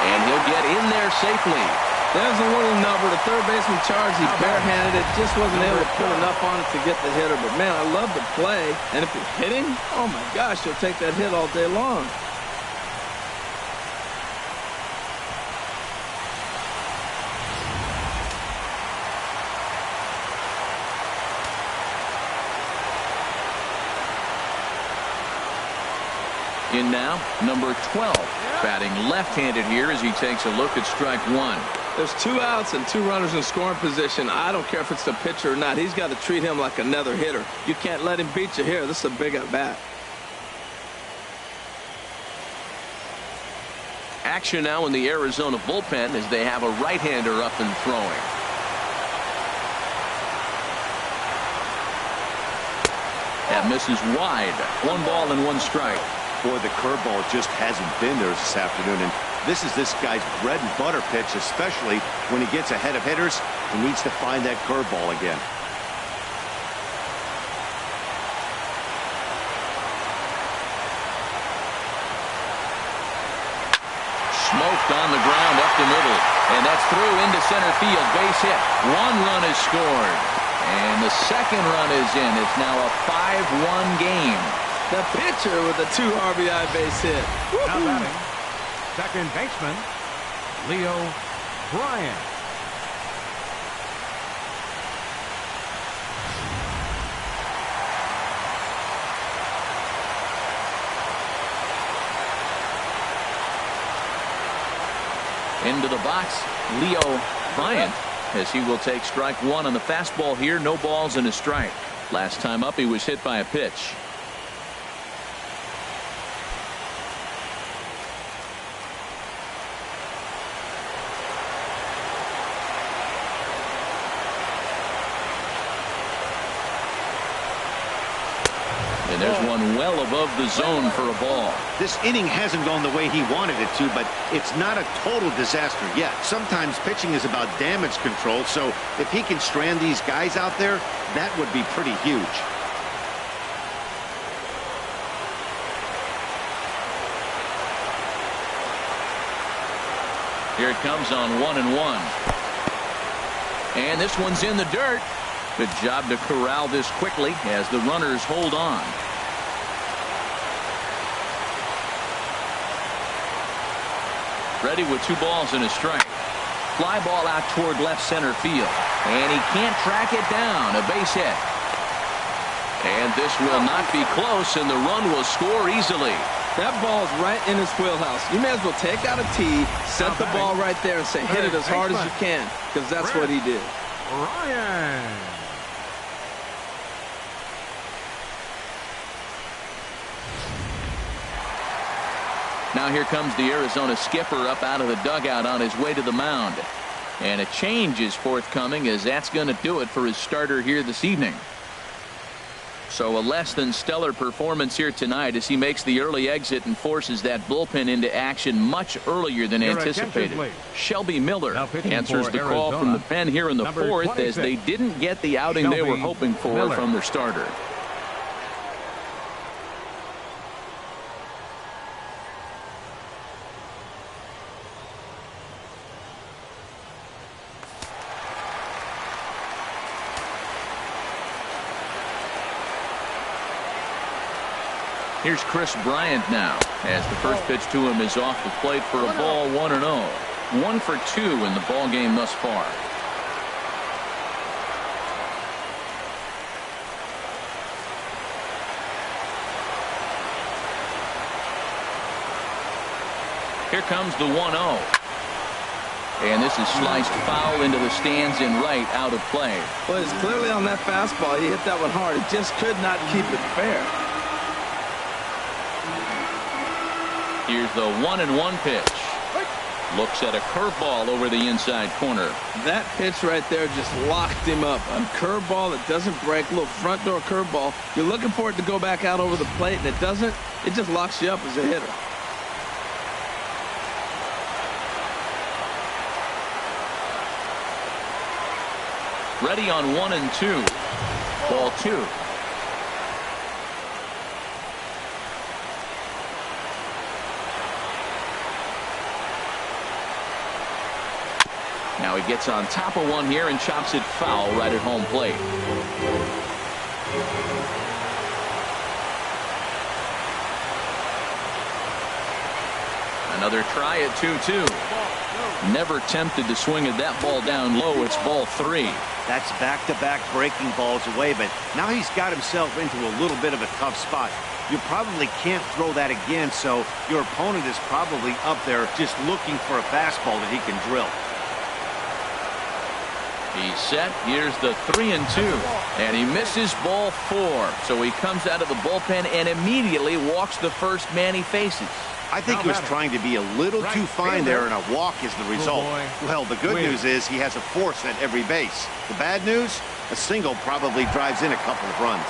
[SPEAKER 1] And he'll get in there safely.
[SPEAKER 4] There's a little number. The third baseman charged. He barehanded it. Just wasn't able to put enough on it to get the hitter. But, man, I love the play. And if it's hitting, oh, my gosh, he'll take that hit all day long.
[SPEAKER 1] In now, number 12. Batting left-handed here as he takes a look at strike 1.
[SPEAKER 4] There's 2 outs and 2 runners in scoring position. I don't care if it's the pitcher or not. He's got to treat him like another hitter. You can't let him beat you here. This is a big at-bat.
[SPEAKER 1] Action now in the Arizona bullpen as they have a right-hander up and throwing. That misses wide. 1 ball and 1 strike.
[SPEAKER 3] Boy, the curveball just hasn't been there this afternoon, and this is this guy's bread and butter pitch, especially when he gets ahead of hitters. He needs to find that curveball again.
[SPEAKER 1] Smoked on the ground up the middle, and that's through into center field. Base hit. 1 run is scored, and the second run is in. It's now a 5-1 game.
[SPEAKER 4] The pitcher with a 2 RBI base hit.
[SPEAKER 2] Now batting, second baseman, Leo Bryant.
[SPEAKER 1] Into the box, Leo Bryant, as he will take strike 1 on the fastball here. No balls and a strike. Last time up, he was hit by a pitch. And there's one well above the zone for a ball.
[SPEAKER 3] This inning hasn't gone the way he wanted it to, but it's not a total disaster yet. Sometimes pitching is about damage control, so if he can strand these guys out there, that would be pretty huge.
[SPEAKER 1] Here it comes on 1-1. And this one's in the dirt. Good job to corral this quickly as the runners hold on. Ready with 2 balls and a strike. Fly ball out toward left center field. And he can't track it down. A base hit. And this will not be close, and the run will score easily.
[SPEAKER 4] That ball's right in his wheelhouse. You may as well take out a tee, set the ball right there, and say, hit it as hard as you can, because that's what he did.
[SPEAKER 2] Ryan.
[SPEAKER 1] Now here comes the Arizona skipper up out of the dugout on his way to the mound. And a change is forthcoming, as that's going to do it for his starter here this evening. So a less than stellar performance here tonight as he makes the early exit and forces that bullpen into action much earlier than anticipated. Shelby Miller answers the call from the pen here in the fourth, as they didn't get the outing they were hoping for from their starter. Here's Chris Bryant now, as the first pitch to him is off the plate for a ball, 1-0. 1 for 2 in the ball game thus far. Here comes the 1-0. And this is sliced foul into the stands and right, out of play.
[SPEAKER 4] Well, it's clearly on that fastball. He hit that one hard. He just could not keep it fair.
[SPEAKER 1] Here's the 1-1 pitch. Looks at a curveball over the inside corner.
[SPEAKER 4] That pitch right there just locked him up. A curveball that doesn't break, a little front door curveball. You're looking for it to go back out over the plate, and it doesn't. It just locks you up as a hitter.
[SPEAKER 1] Ready on 1-2. Ball 2. Now he gets on top of one here and chops it foul right at home plate. Another try at 2-2. Never tempted to swing at that ball down low. It's ball 3.
[SPEAKER 3] That's back-to-back breaking balls away, but now he's got himself into a little bit of a tough spot. You probably can't throw that again, so your opponent is probably up there just looking for a fastball that he can drill.
[SPEAKER 1] He's set. Here's the 3-2, and he misses ball 4. So he comes out of the bullpen and immediately walks the first man he faces.
[SPEAKER 3] I think he was trying to be a little too fine there, and a walk is the result. Well, the good news is he has a force at every base. The bad news, a single probably drives in a couple of runs.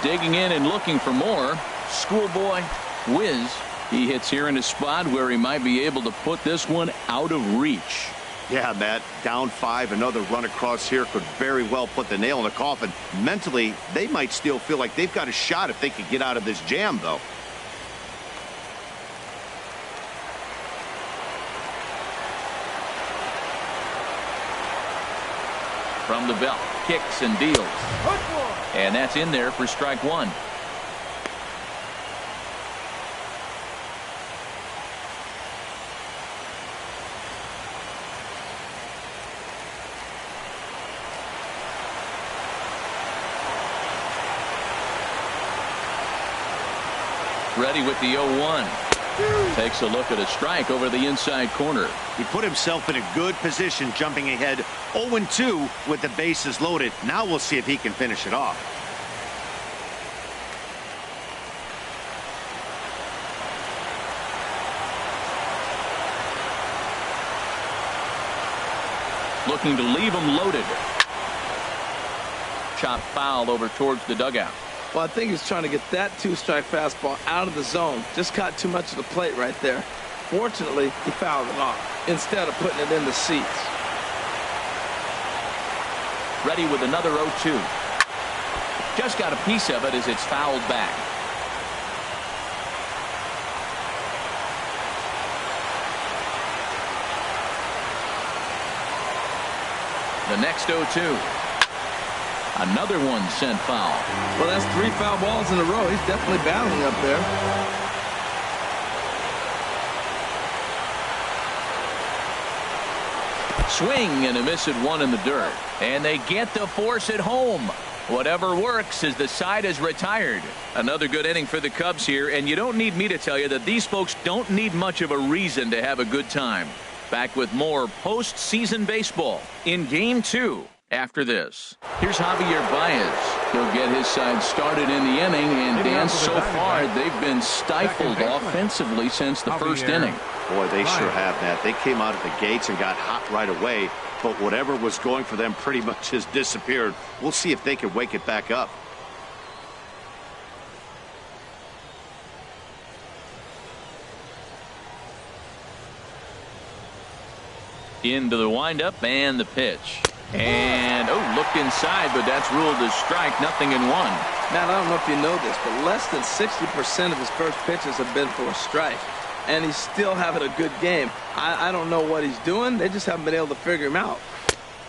[SPEAKER 1] Digging in and looking for more, Schoolboy Wiz. He hits here in a spot where he might be able to put this one out of reach.
[SPEAKER 3] Yeah, Matt, down 5, another run across here could very well put the nail in the coffin. Mentally, they might still feel like they've got a shot if they could get out of this jam, though.
[SPEAKER 1] From the belt, kicks and deals. And that's in there for strike 1. Ready with the 0-1. Takes a look at a strike over the inside corner.
[SPEAKER 3] He put himself in a good position, jumping ahead 0-2 with the bases loaded. Now we'll see if he can finish it off.
[SPEAKER 1] Looking to leave him loaded. Chop foul over towards the dugout.
[SPEAKER 4] Well, I think he's trying to get that 2-strike fastball out of the zone. Just caught too much of the plate right there. Fortunately, he fouled it off instead of putting it in the seats.
[SPEAKER 1] Ready with another 0-2. Just got a piece of it as it's fouled back. The next 0-2. Another one sent foul.
[SPEAKER 4] Well, that's 3 foul balls in a row. He's definitely battling up there. Swing and a miss at 1 in the dirt. And they get to force it home.
[SPEAKER 1] Whatever works as the side is retired. Another good inning for the Cubs here, and you don't need me to tell you that these folks don't need much of a reason to have a good time. Back with more postseason baseball in Game 2 after this. Here's Javier Baez. He'll get his side started in the inning, and Dan, so far they've been stifled offensively since the first inning.
[SPEAKER 3] Boy, they sure have, Matt. They came out of the gates and got hot right away, but whatever was going for them pretty much has disappeared. We'll see if they can wake it back up.
[SPEAKER 1] Into the windup and the pitch. And, looked inside, but that's ruled as strike, 0-1.
[SPEAKER 4] Now, I don't know if you know this, but less than 60% of his first pitches have been for a strike. And he's still having a good game. I don't know what he's doing. They just haven't been able to figure him out.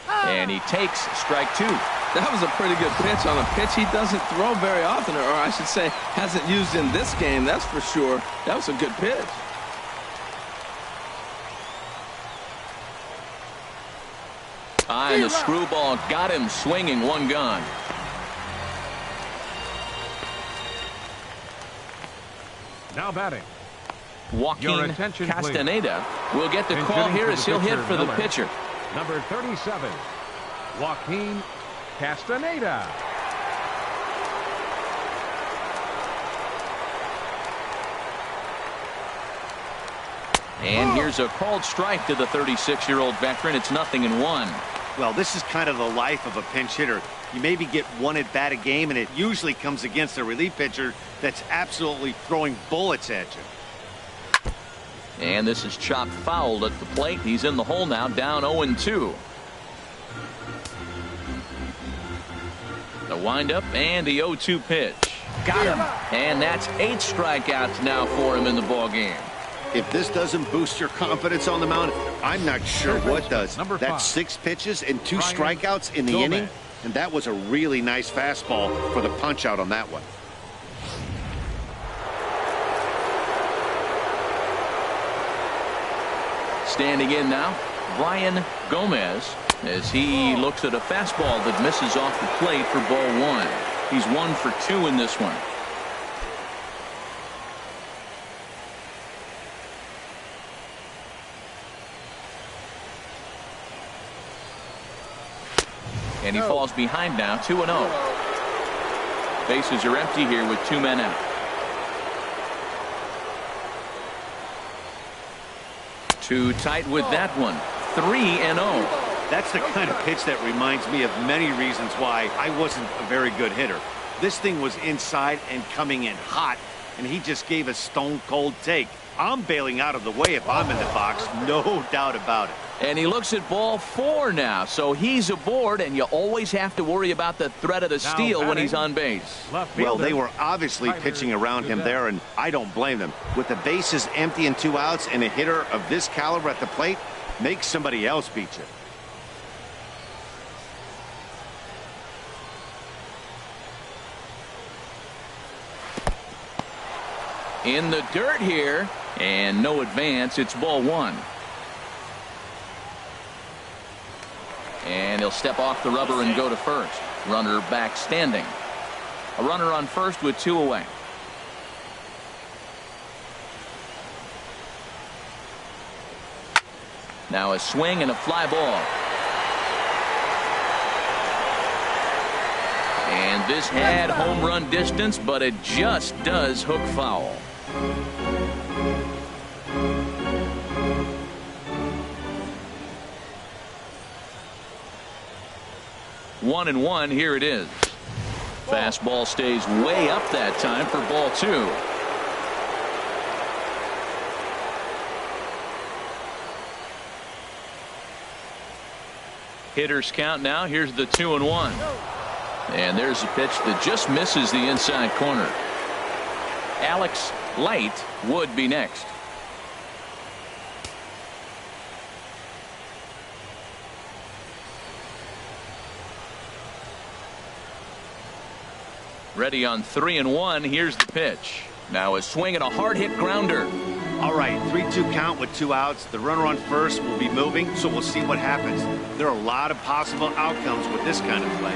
[SPEAKER 1] And he takes strike 2.
[SPEAKER 4] That was a pretty good pitch on a pitch he doesn't throw very often, or I should say hasn't used in this game, that's for sure. That was a good pitch.
[SPEAKER 1] And the screwball got him swinging, one gone.
[SPEAKER 2] Now batting.
[SPEAKER 1] Joaquin Castaneda will get the call here as he'll hit for the pitcher.
[SPEAKER 2] Number 37, Joaquin Castaneda.
[SPEAKER 1] And here's a called strike to the 36-year-old veteran. It's 0-1.
[SPEAKER 3] Well, this is kind of the life of a pinch hitter. You maybe get one at bat a game, and it usually comes against a relief pitcher that's absolutely throwing bullets at you.
[SPEAKER 1] And this is chopped foul at the plate. He's in the hole now, down 0-2. The windup and the 0-2 pitch. Got him. And that's 8 strikeouts now for him in the ballgame.
[SPEAKER 3] If this doesn't boost your confidence on the mound, I'm not sure what does. That's 6 pitches and 2 strikeouts in the inning, and that was a really nice fastball for the punch out on that one.
[SPEAKER 1] Standing in now, Brian Gomez, as he looks at a fastball that misses off the plate for ball 1. He's 1 for 2 in this one. And he falls behind now, 2-0. Bases are empty here with 2 men out. Too tight with that one. 3-0.
[SPEAKER 3] That's the kind of pitch that reminds me of many reasons why I wasn't a very good hitter. This thing was inside and coming in hot, and he just gave a stone-cold take. I'm bailing out of the way if I'm in the box, no doubt about it.
[SPEAKER 1] And he looks at ball 4 now, so he's aboard, and you always have to worry about the threat of the steal when he's on base.
[SPEAKER 3] Well, they were obviously pitching around him there, and I don't blame them. With the bases empty and 2 outs and a hitter of this caliber at the plate, make somebody else beat you.
[SPEAKER 1] In the dirt here, and no advance. It's ball 1. And he'll step off the rubber and go to first. Runner back standing. A runner on first with 2 away. Now a swing and a fly ball. And this had home run distance, but it just does hook foul. One and one, here it is. Fastball stays way up that time for ball 2. Hitters count now. Here's the 2-1. And there's a pitch that just misses the inside corner. Alex Light would be next. Ready on 3-1. Here's the pitch. Now a swing and a hard hit grounder.
[SPEAKER 3] All right, 3-2 count with 2 outs. The runner on first will be moving, so we'll see what happens. There are a lot of possible outcomes with this kind of play.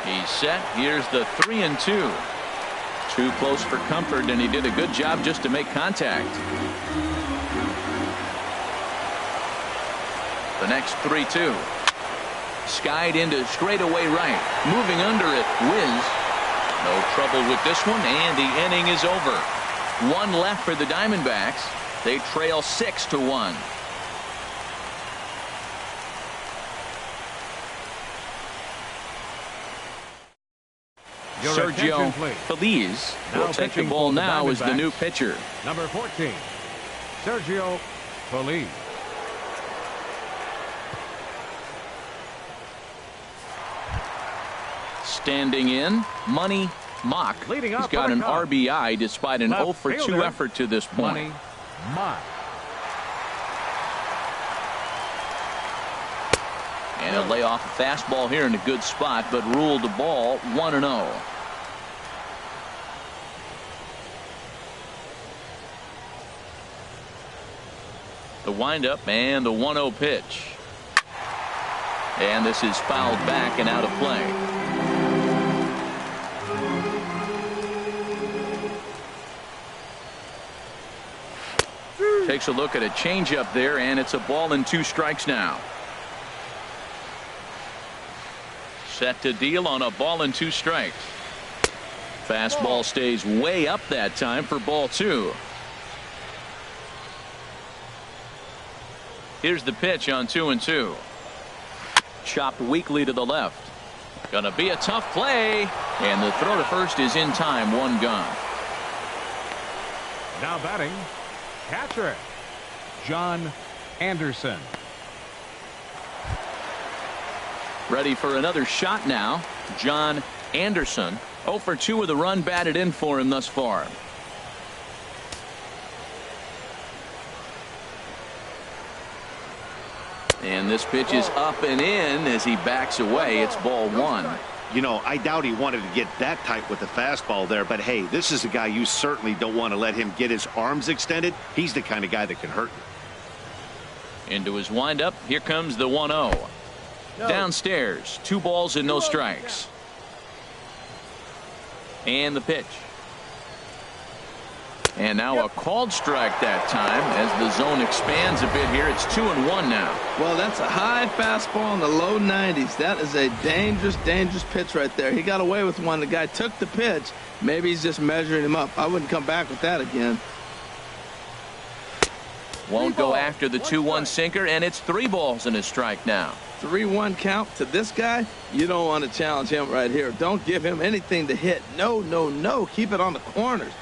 [SPEAKER 1] He's set. Here's the 3-2. Too close for comfort, and he did a good job just to make contact. The next 3-2. Skied into straightaway right. Moving under it. Whiz. No trouble with this one, and the inning is over. One left for the Diamondbacks. They trail 6-1. Sergio Feliz will take the ball now as the new pitcher.
[SPEAKER 2] Number 14, Sergio Feliz.
[SPEAKER 1] Standing in, Money Mock. He's got an RBI despite an 0-for-2 effort to this point.
[SPEAKER 2] Money Mock.
[SPEAKER 1] And he'll lay off a fastball here in a good spot, but ruled the ball 1-0. The windup and the 1-0 pitch. And this is fouled back and out of play. Takes a look at a changeup there, and it's a ball and 2 strikes now. Set to deal on a ball and 2 strikes. Fastball stays way up that time for ball 2. Here's the pitch on 2-2. Chopped weakly to the left. Gonna be a tough play, and the throw to first is in time. 1 gone.
[SPEAKER 2] Now batting, catcher John Anderson.
[SPEAKER 1] Ready for another shot now. John Anderson. 0-for-2 with a run batted in for him thus far. And this pitch is up and in as he backs away. It's ball 1.
[SPEAKER 3] You know, I doubt he wanted to get that tight with the fastball there, but hey, this is a guy you certainly don't want to let him get his arms extended. He's the kind of guy that can hurt you.
[SPEAKER 1] Into his windup. Here comes the 1-0. Downstairs, 2 balls and no strikes. And the pitch. And now a called strike that time as the zone expands a bit here. It's 2-1 now.
[SPEAKER 4] Well, that's a high fastball in the low 90s. That is a dangerous, dangerous pitch right there. He got away with one. The guy took the pitch. Maybe he's just measuring him up. I wouldn't come back with that again.
[SPEAKER 1] Won't go after the 2-1 sinker, and it's 3 balls and a strike now.
[SPEAKER 4] 3-1 count to this guy. You don't want to challenge him right here. Don't give him anything to hit. No, no, no. Keep it on the corners.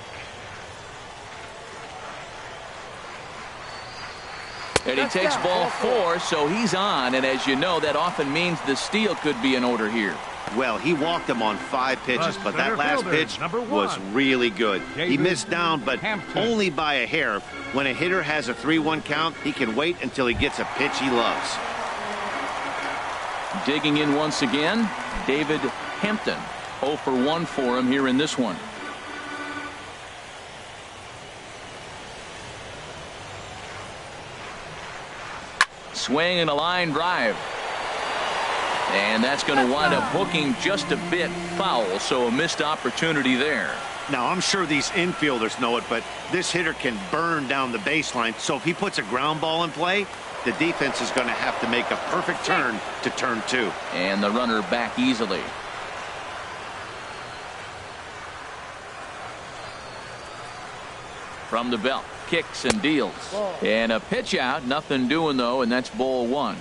[SPEAKER 1] And he takes ball 4, so he's on. And as you know, that often means the steal could be in order here.
[SPEAKER 3] Well, he walked him on 5 pitches, but that last pitch was really good. He missed down, but only by a hair. When a hitter has a 3-1 count, he can wait until he gets a pitch he loves.
[SPEAKER 1] Digging in once again, David Hampton. 0-for-1 for him here in this one. Swing and a line drive. And that's going to wind up hooking just a bit foul, so a missed opportunity there.
[SPEAKER 3] Now, I'm sure these infielders know it, but this hitter can burn down the baseline, so if he puts a ground ball in play, the defense is going to have to make a perfect turn to turn 2.
[SPEAKER 1] And the runner back easily. From the belt, kicks and deals. And a pitch out, nothing doing though, and that's ball 1.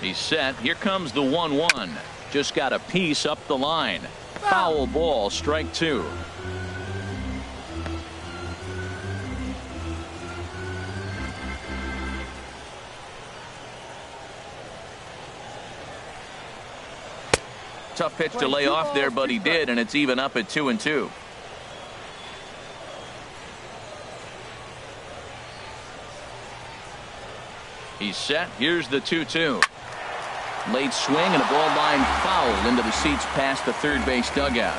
[SPEAKER 1] He's set. Here comes the 1-1. Just got a piece up the line. Foul ball, strike 2. Tough pitch to lay off there, but he did, and it's even up at 2-2. He's set. Here's the 2-2. Late swing and a ball line foul into the seats past the third base dugout.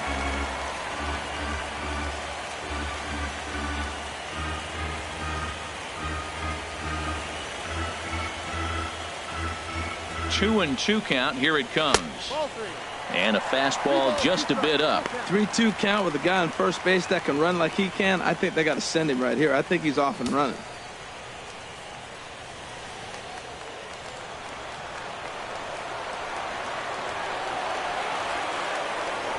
[SPEAKER 1] 2-2 count. Here it comes. And a fastball just a bit up.
[SPEAKER 4] 3-2 count with a guy on first base that can run like he can. I think they got to send him right here. I think he's off and running.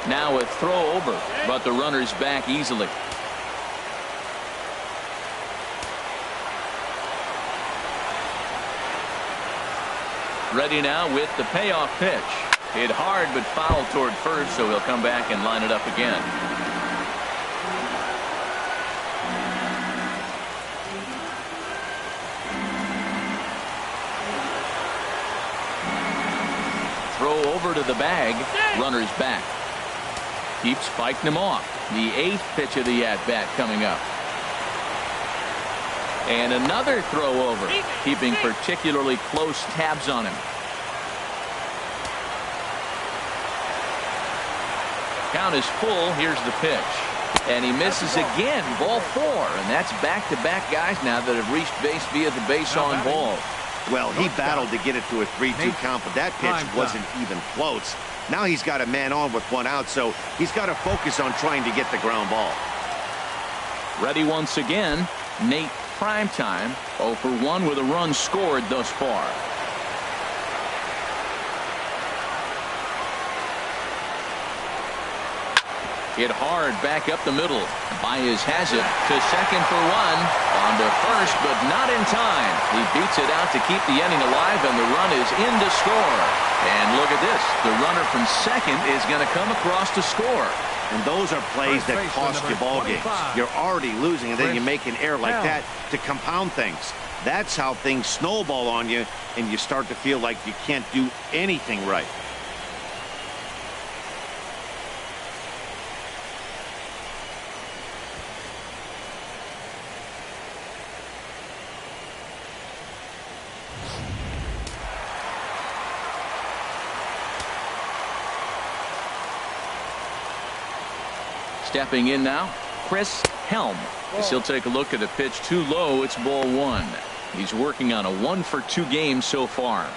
[SPEAKER 1] Now a throw over, but the runner's back easily. Ready now with the payoff pitch. Hit hard but foul toward first, so he'll come back and line it up again. Throw over to the bag. Runner's back. Keeps fighting him off. The 8th pitch of the at-bat coming up. And another throw over, keeping particularly close tabs on him. Count is full. Here's the pitch. And he misses again. Ball 4. And that's back-to-back guys now that have reached base via the base on ball.
[SPEAKER 3] Well, he battled to get it to a 3-2 count, but that pitch wasn't even close. Now he's got a man on with 1 out, so he's got to focus on trying to get the ground ball.
[SPEAKER 1] Ready once again, Nate Primetime, 0 for 1 with a run scored thus far. Hit hard back up the middle. Baez has it to second for 1. On to first, but not in time. He beats it out to keep the inning alive, and the run is in to score. And look at this. The runner from second is going to come across to score.
[SPEAKER 3] And those are plays that cost you ball games. You're already losing, and then you make an error like that to compound things. That's how things snowball on you, and you start to feel like you can't do anything right.
[SPEAKER 1] Stepping in now, Chris Helm. As he'll take a look at a pitch too low. It's ball 1. He's working on a 1 for 2 game so far.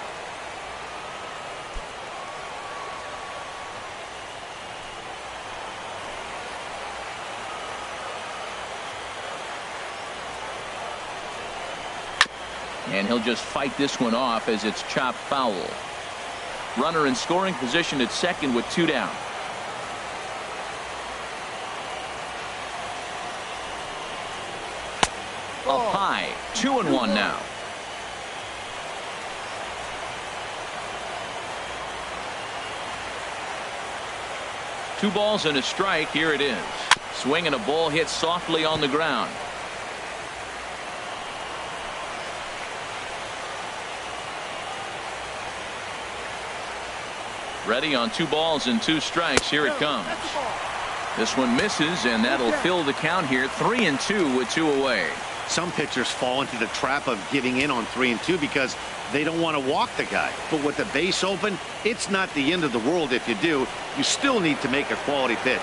[SPEAKER 1] And he'll just fight this one off as it's chopped foul. Runner in scoring position at second with 2 down. Up high, 2-1 now. Two balls and a strike. Here it is. Swing and a ball hit softly on the ground. Ready on 2 balls and 2 strikes. Here it comes. This one misses, and that'll fill the count here. 3-2 with 2 away.
[SPEAKER 3] Some pitchers fall into the trap of giving in on 3-2 because they don't want to walk the guy. But with the base open, it's not the end of the world if you do. You still need to make a quality pitch.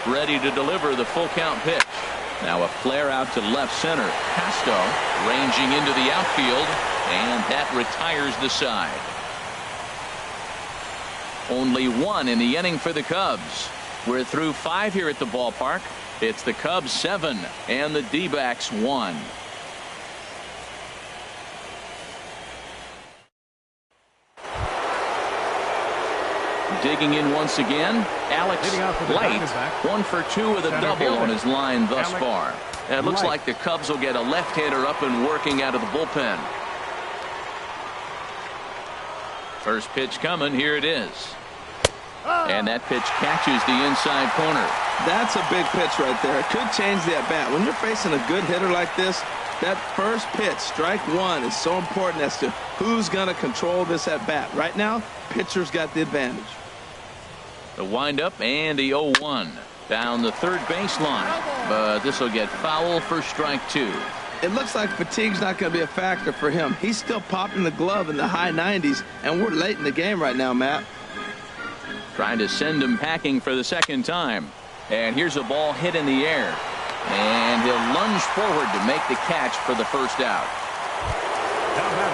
[SPEAKER 1] Ready to deliver the full count pitch. Now a flare out to left center. Pasto ranging into the outfield, and that retires the side. Only 1 in the inning for the Cubs. We're through 5 here at the ballpark. It's the Cubs 7 and the D-backs 1. Digging in once again, Alex Light, 1 for 2 with a double on his line thus far. And it looks like the Cubs will get a left-hander up and working out of the bullpen. First pitch coming. Here it is. And that pitch catches the inside corner.
[SPEAKER 4] That's a big pitch right there. It could change the at-bat. When you're facing a good hitter like this, that first pitch, strike 1, is so important as to who's going to control this at-bat. Right now, pitcher's got the advantage.
[SPEAKER 1] The windup and the 0-1 down the third baseline. But this will get foul for strike 2.
[SPEAKER 4] It looks like fatigue's not going to be a factor for him. He's still popping the glove in the high 90s, and we're late in the game right now, Matt.
[SPEAKER 1] Trying to send him packing for the second time. And here's a ball hit in the air. And he'll lunge forward to make the catch for the first out.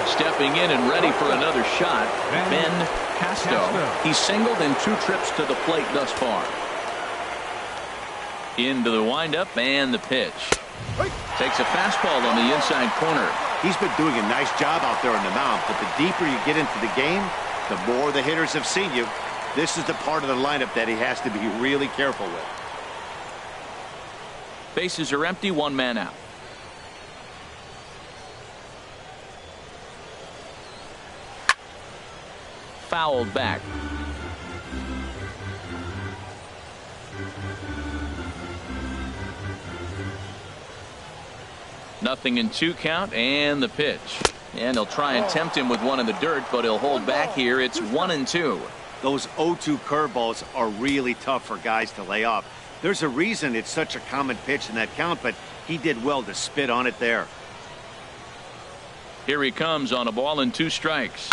[SPEAKER 1] Stepping in and ready for another shot, Ben Casto. He's singled in 2 trips to the plate thus far. Into the windup and the pitch. Takes a fastball on the inside corner.
[SPEAKER 3] He's been doing a nice job out there on the mound, but the deeper you get into the game, the more the hitters have seen you. This is the part of the lineup that he has to be really careful with.
[SPEAKER 1] Bases are empty, 1 man out. Fouled back. Nothing in 2 count and the pitch. And he'll try and tempt him with one in the dirt, but he'll hold back here. It's 1-2.
[SPEAKER 3] Those 0-2 curveballs are really tough for guys to lay off. There's a reason it's such a common pitch in that count, but he did well to spit on it there.
[SPEAKER 1] Here he comes on a ball and 2 strikes.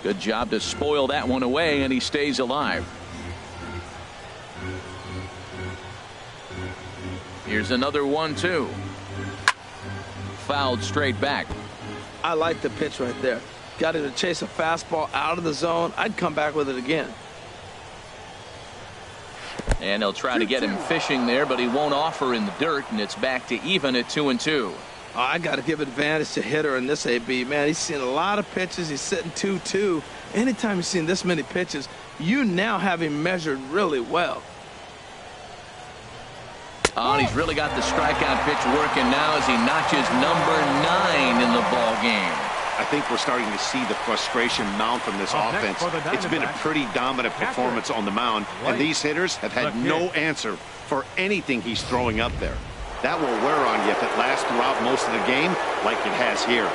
[SPEAKER 1] Good job to spoil that one away, and he stays alive. Here's another 1-2. Fouled straight back.
[SPEAKER 4] I like the pitch right there. Got him to chase a fastball out of the zone. I'd come back with it again.
[SPEAKER 1] And they'll try to get him fishing there, but he won't offer in the dirt, and it's back to even at 2-2.
[SPEAKER 4] Oh, I got to give advantage to hitter in this AB. Man, he's seen a lot of pitches. He's sitting 2-2. Anytime you've seen this many pitches, you now have him measured really well.
[SPEAKER 1] Oh, and he's really got the strikeout pitch working now as he notches number 9 in the ball game.
[SPEAKER 3] I think we're starting to see the frustration mount from this offense. It's been a pretty dominant performance on the mound, and these hitters have had no answer for anything he's throwing up there. That will wear on you if it lasts throughout most of the game like it has here.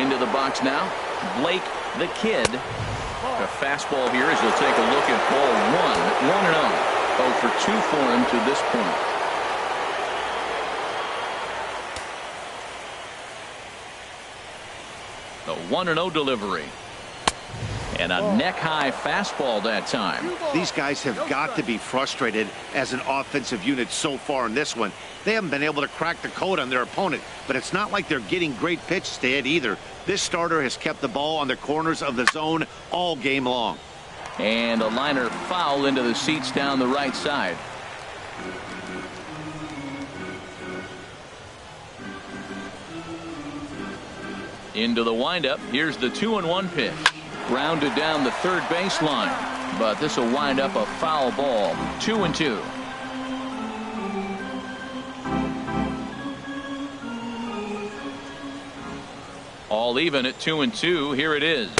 [SPEAKER 1] Into the box now, Blake the Kid. A fastball here as he'll take a look at ball 1. 1-0. 0 for 2 for him to this point. The 1-0 delivery. And a neck-high fastball that time.
[SPEAKER 3] These guys have got to be frustrated as an offensive unit so far in this one. They haven't been able to crack the code on their opponent, but it's not like they're getting great pitches to hit either. This starter has kept the ball on the corners of the zone all game long.
[SPEAKER 1] And a liner foul into the seats down the right side. Into the windup. Here's the 2-1 pitch. Grounded down the third baseline, but this will wind up a foul ball. 2-2. All even at 2-2. Here it is.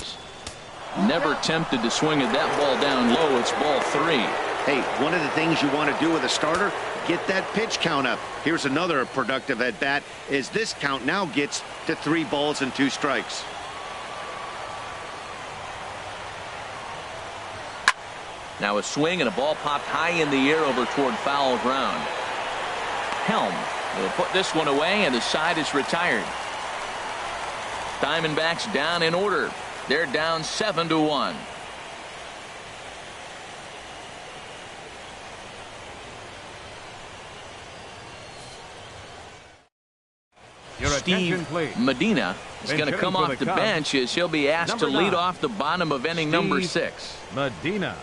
[SPEAKER 1] Never tempted to swing at that ball down low. It's ball 3.
[SPEAKER 3] Hey, one of the things you want to do with a starter, get that pitch count up. Here's another productive at bat as this count now gets to 3 balls and 2 strikes.
[SPEAKER 1] Now a swing and a ball popped high in the air over toward foul ground. Helm will put this one away, and the side is retired. Diamondbacks down in order. They're down 7-1. Steve Medina is going to come off the bench as he'll be asked to lead off the bottom of inning number 6.
[SPEAKER 2] Medina.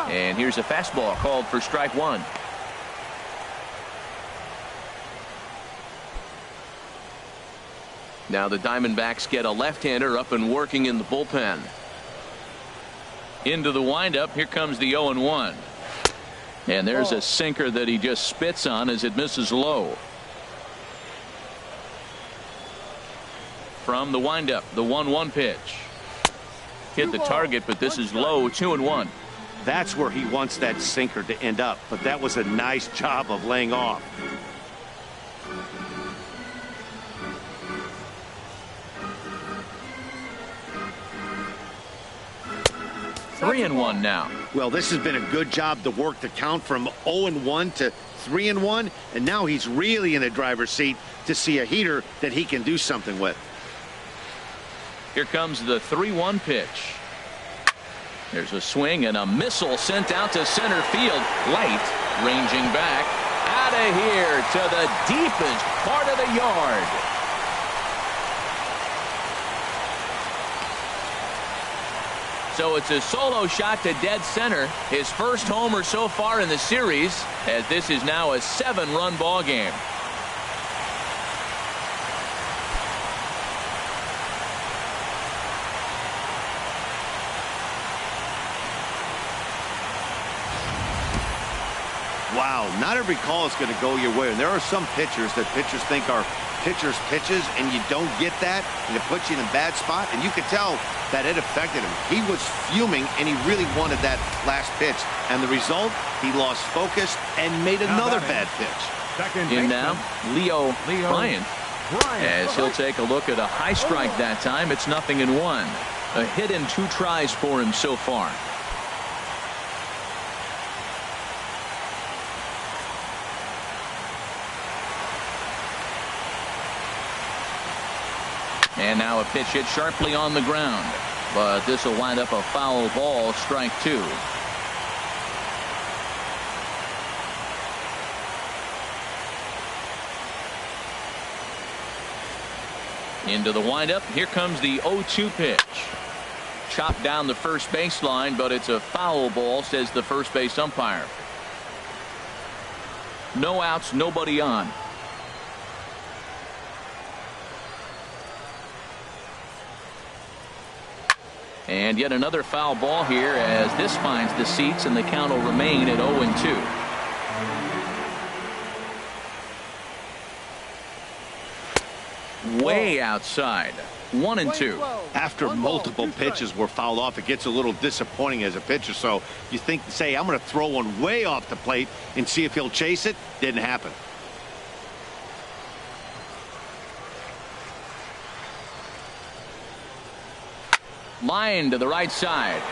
[SPEAKER 1] And here's a fastball called for strike 1. Now the Diamondbacks get a left-hander up and working in the bullpen. Into the windup. Here comes the 0-1. And there's a sinker that he just spits on as it misses low. From the windup, the 1-1 pitch. Hit the target, but this is low. 2-1.
[SPEAKER 3] That's where he wants that sinker to end up, but that was a nice job of laying off.
[SPEAKER 1] Three and 1 now.
[SPEAKER 3] Well, this has been a good job to work the count from 0-1 to 3-1, and now he's really in the driver's seat to see a heater that he can do something with.
[SPEAKER 1] Here comes the 3-1 pitch. There's a swing and a missile sent out to center field. Light ranging back out of here to the deepest part of the yard. So it's a solo shot to dead center. His first homer so far in the series, as this is now a 7-run ball game.
[SPEAKER 3] Wow, not every call is going to go your way. And there are some pitchers that pitchers think are pitchers' pitches, and you don't get that, and it puts you in a bad spot. And you could tell that it affected him. He was fuming, and he really wanted that last pitch. And the result, he lost focus and made another bad pitch.
[SPEAKER 1] In now, Leo Bryant, as he'll take a look at a high strike that time. It's 0-1. A hit in 2 tries for him so far. And now a pitch hit sharply on the ground. But this will wind up a foul ball, strike 2. Into the windup. Here comes the 0-2 pitch. Chopped down the first baseline, but it's a foul ball, says the first base umpire. No outs, nobody on. And yet another foul ball here as this finds the seats, and the count will remain at 0-2. Way outside. 1-2.
[SPEAKER 3] After multiple pitches were fouled off, it gets a little disappointing as a pitcher. So you say, I'm going to throw one way off the plate and see if he'll chase it. Didn't happen.
[SPEAKER 1] Line to the right side.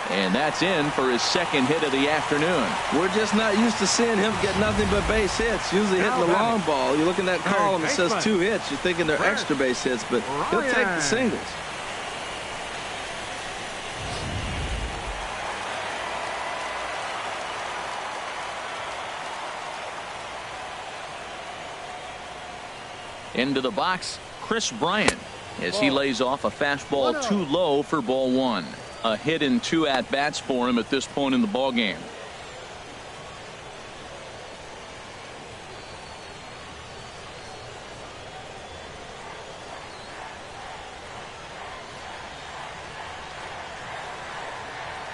[SPEAKER 1] And that's in for his second hit of the afternoon.
[SPEAKER 4] We're just not used to seeing him get nothing but base hits. Usually hitting the long ball. You look in that column, it says 2 hits. You're thinking they're extra base hits, but he'll take the singles.
[SPEAKER 1] Into the box, Chris Bryant, as he lays off a fastball too low for ball 1. A hit in 2 at-bats for him at this point in the ball game.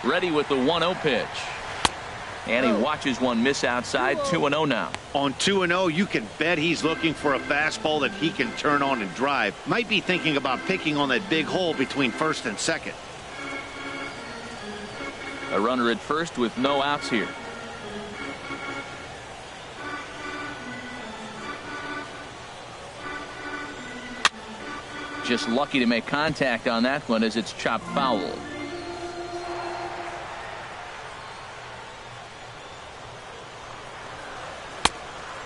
[SPEAKER 1] Ready with the 1-0 pitch. And he watches one miss outside. 2-0 now.
[SPEAKER 3] On 2-0, you can bet he's looking for a fastball that he can turn on and drive. Might be thinking about picking on that big hole between first and second.
[SPEAKER 1] A runner at first with no outs here. Just lucky to make contact on that one as it's chopped foul.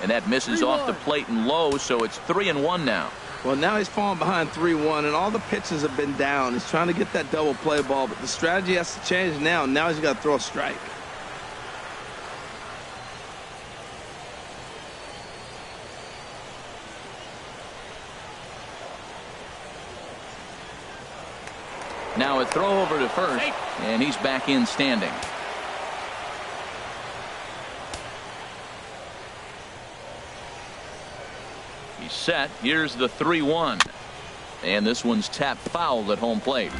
[SPEAKER 1] And that misses off the plate and low, so it's 3-1 now.
[SPEAKER 4] Well, now he's falling behind 3-1, and all the pitches have been down. He's trying to get that double play ball, but the strategy has to change now. Now he's got to throw a strike.
[SPEAKER 1] Now a throw over to first, and he's back in standing. He's set. Here's the 3-1. And this one's tapped foul at home plate.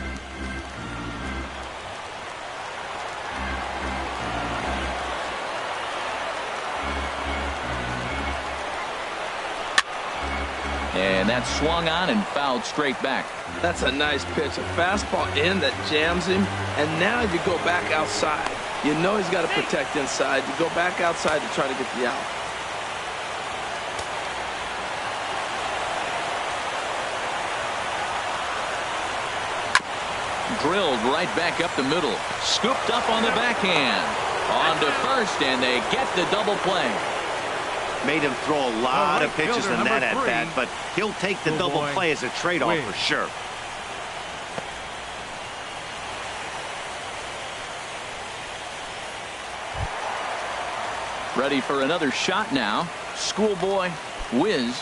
[SPEAKER 1] And that's swung on and fouled straight back.
[SPEAKER 4] That's a nice pitch. A fastball in that jams him. And now you go back outside. You know he's got to protect inside. You go back outside to try to get the out.
[SPEAKER 1] Drilled right back up the middle. Scooped up on the backhand. On to first, and they get the double play.
[SPEAKER 3] Made him throw a lot of pitches in that at-bat, but he'll take the double play as a trade-off for sure.
[SPEAKER 1] Ready for another shot now. Schoolboy whiz.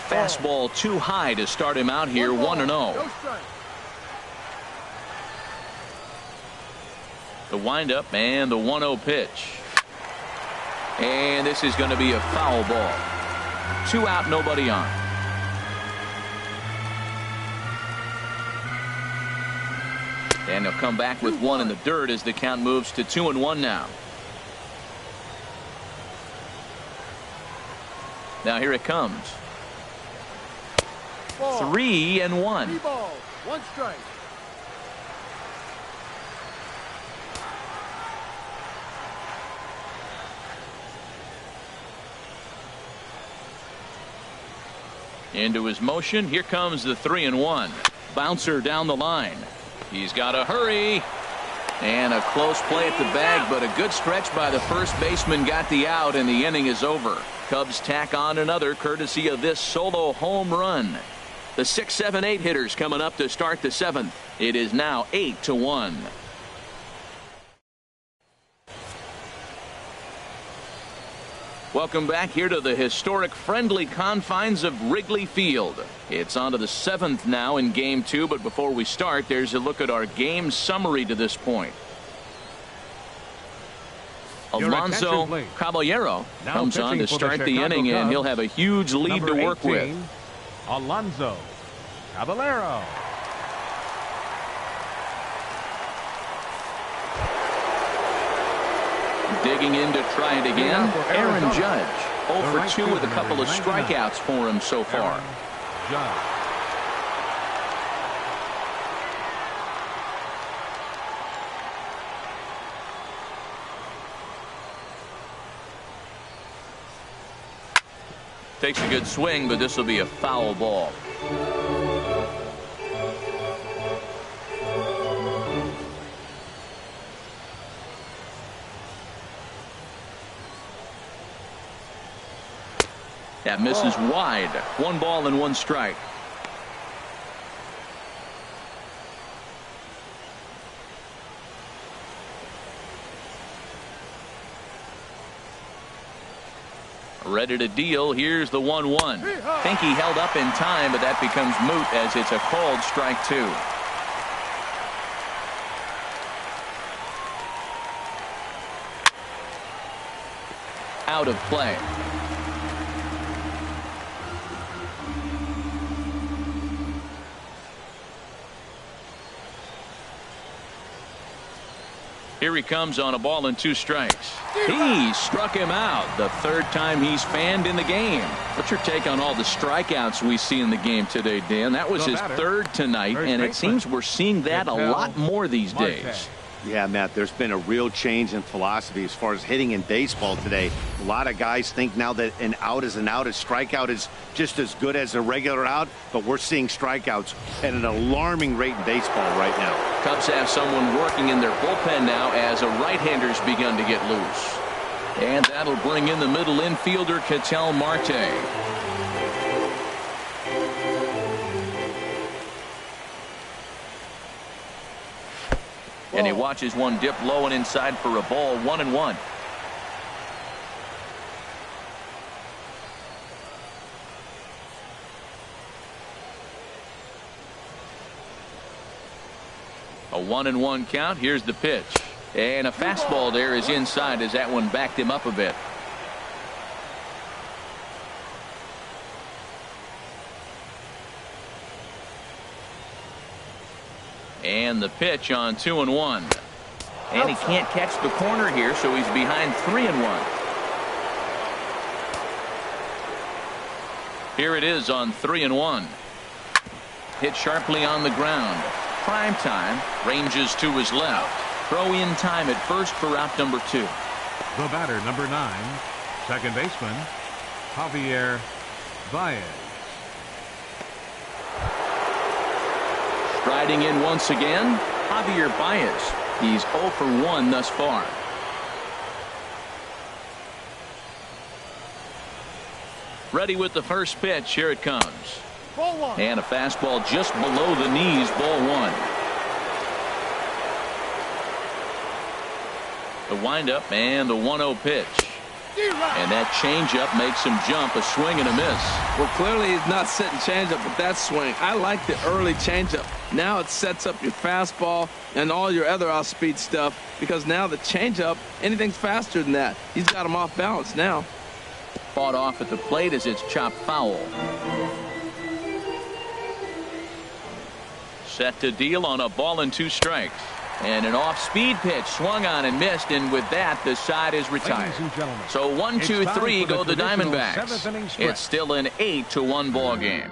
[SPEAKER 1] Fastball too high to start him out here. 1-0. The windup and the 1-0 pitch. And this is going to be a foul ball. 2 out, nobody on. And he'll come back with 1 in the dirt as the count moves to 2-1 now. Now here it comes. 3-1.
[SPEAKER 5] 1 strike.
[SPEAKER 1] Into his motion. Here comes the 3-1. Bouncer down the line. He's got to hurry. And a close play at the bag, but a good stretch by the first baseman got the out, and the inning is over. Cubs tack on another courtesy of this solo home run. The 6, 7, 8 hitters coming up to start the 7th. It is now 8-1. Welcome back here to the historic friendly confines of Wrigley Field. It's on to the 7th now in Game 2, but before we start, there's a look at our game summary to this point. Alonso Caballero comes on to start the inning, and he'll have a huge lead to work with.
[SPEAKER 2] Alonso Caballero.
[SPEAKER 1] Digging in to try it again, Aaron Judge. 0 for 2 with a couple of strikeouts for him so far.
[SPEAKER 2] Judge.
[SPEAKER 1] Takes a good swing, but this will be a foul ball. That misses wide. 1 ball and 1 strike. Ready to deal. Here's the 1-1. Think he held up in time, but that becomes moot as it's a called strike 2. Out of play. Here he comes on a ball and 2 strikes. He struck him out. The 3rd time he's fanned in the game. What's your take on all the strikeouts we see in the game today, Dan? That was his 3rd tonight, and it seems we're seeing that a lot more these days.
[SPEAKER 3] Yeah, Matt, there's been a real change in philosophy as far as hitting in baseball today. A lot of guys think now that an out is an out. A strikeout is just as good as a regular out, but we're seeing strikeouts at an alarming rate in baseball right now.
[SPEAKER 1] Cubs have someone working in their bullpen now as a right-hander's begun to get loose. And that'll bring in the middle infielder, Ketel Marte. And he watches one dip low and inside for a ball. 1-1. A 1-1 count. Here's the pitch. And a fastball there is inside as that one backed him up a bit. And the pitch on 2-1. And he can't catch the corner here, so he's behind 3-1. Here it is on 3-1. Hit sharply on the ground. Prime time. Ranges to his left. Throw in time at first for out number 2.
[SPEAKER 2] The batter, number 9, second baseman, Javier Baez.
[SPEAKER 1] Striding in once again, Javier Baez. He's 0 for 1 thus far. Ready with the first pitch. Here it comes. And a fastball just below the knees, ball one. The windup and the 1-0 pitch. And that changeup makes him jump, a swing and a miss.
[SPEAKER 4] Well, clearly he's not setting changeup with that swing. I like the early changeup. Now it sets up your fastball and all your other off-speed stuff, because now the changeup, anything's faster than that. He's got him off balance now.
[SPEAKER 1] Fought off at the plate as it's chopped foul. Set to deal on a ball and 2 strikes. And an off-speed pitch swung on and missed, and with that the side is retired. So 1-2-3 go the Diamondbacks. It's still an 8-1 ball game.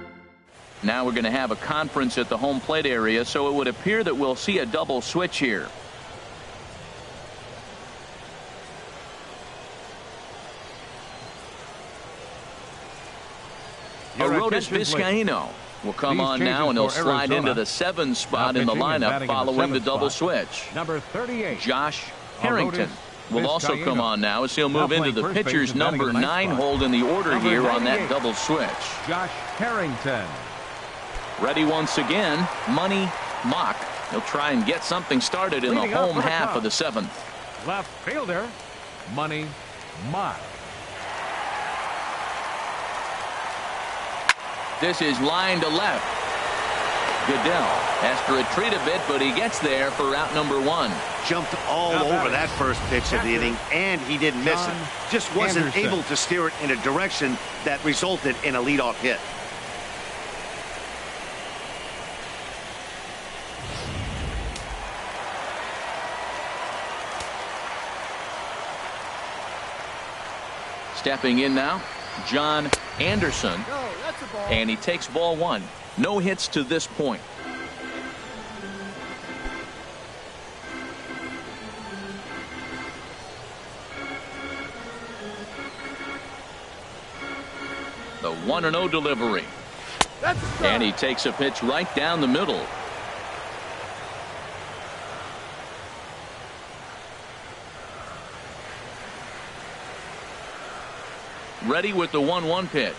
[SPEAKER 1] Now we're going to have a conference at the home plate area, so it would appear that we'll see a double switch here. Arodys Vizcaíno will come on now, and he'll slide into the 7 spot in the lineup following the double switch.
[SPEAKER 2] Number 38.
[SPEAKER 1] Josh Harrington will also come on now as he'll move into the pitcher's number 9 hold in the order here on that double switch.
[SPEAKER 2] Josh Harrington.
[SPEAKER 1] Ready once again, Money Mock. He'll try and get something started in the home half of the 7th.
[SPEAKER 2] Left fielder, Money Mock.
[SPEAKER 1] This is line to left. Goodell has to retreat a bit, but he gets there for out number 1.
[SPEAKER 3] Jumped all over that first pitch of the inning, and he didn't miss it. Just wasn't able to steer it in a direction that resulted in a leadoff hit.
[SPEAKER 1] Stepping in now, John Anderson, and he takes ball 1. No hits to this point. The 1-0 delivery, and he takes a pitch right down the middle. Ready with the 1-1 pitch.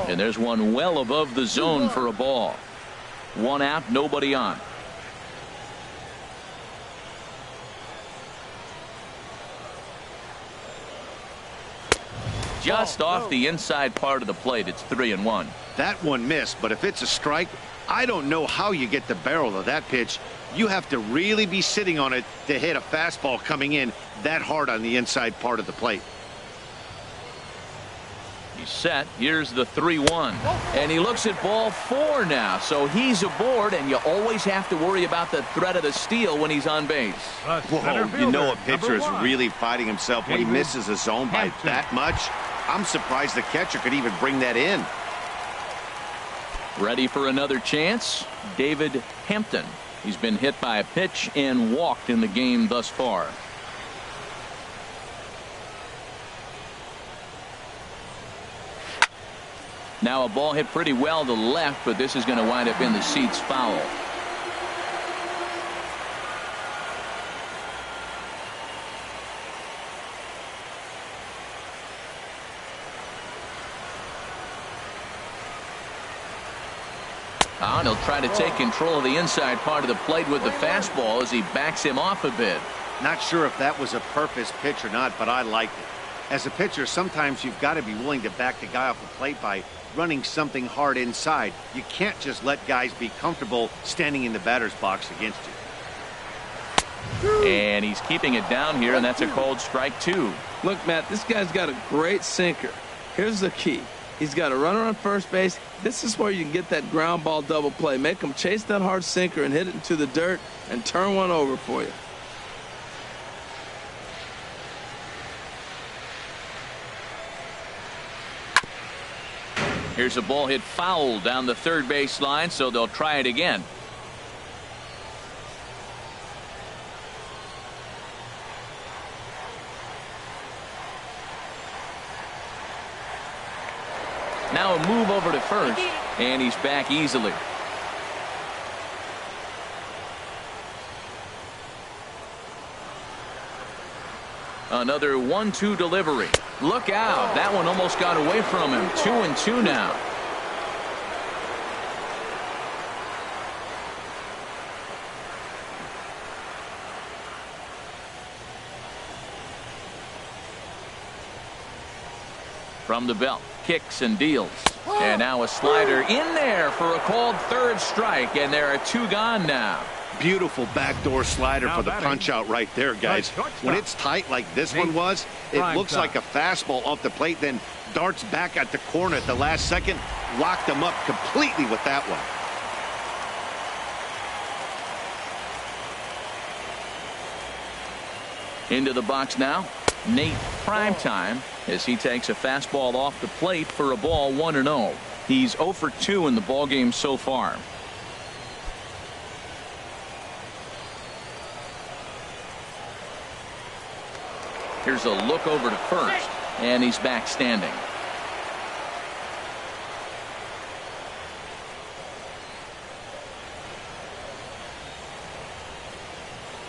[SPEAKER 1] And there's one well above the zone for a ball. 1 out, nobody on. Just off the inside part of the plate. It's 3-1.
[SPEAKER 3] That one missed, but if it's a strike, I don't know how you get the barrel of that pitch. You have to really be sitting on it to hit a fastball coming in that hard on the inside part of the plate.
[SPEAKER 1] He's set. Here's the 3-1. And he looks at ball 4 now. So he's aboard, and you always have to worry about the threat of the steal when he's on base.
[SPEAKER 3] Whoa, you know a pitcher is really fighting himself when he misses a zone by that much. I'm surprised the catcher could even bring that in.
[SPEAKER 1] Ready for another chance? David Hampton. He's been hit by a pitch and walked in the game thus far. Now a ball hit pretty well to left, but this is going to wind up in the seats foul. And he'll try to take control of the inside part of the plate with the fastball as he backs him off a bit.
[SPEAKER 3] Not sure if that was a purpose pitch or not, but I liked it. As a pitcher, sometimes you've got to be willing to back the guy off the plate by running something hard inside. You can't just let guys be comfortable standing in the batter's box against you.
[SPEAKER 1] And he's keeping it down here, and that's a called strike 2.
[SPEAKER 4] Look, Matt, this guy's got a great sinker. Here's the key. He's got a runner on first base. This is where you can get that ground ball double play. Make him chase that hard sinker and hit it into the dirt and turn one over for you.
[SPEAKER 1] Here's a ball hit foul down the third base line, so they'll try it again. Now a move over to first, and he's back easily. Another 1-2 delivery. Look out. That one almost got away from him. 2-2 now. From the belt, kicks and deals. And now a slider in there for a called third strike, and there are 2 gone now.
[SPEAKER 3] Beautiful backdoor slider
[SPEAKER 2] Now
[SPEAKER 3] for the
[SPEAKER 2] batting.
[SPEAKER 3] punch out right there, guys. When it's tight like this one was, it looks like a fastball off the plate, then darts back at the corner at the last second. Locked him up completely with that one.
[SPEAKER 1] Into the box now, Nate Primetime, as he takes a fastball off the plate for a ball, 1-0. He's 0 for 2 in the ballgame so far. Here's a look over to first, and he's back standing.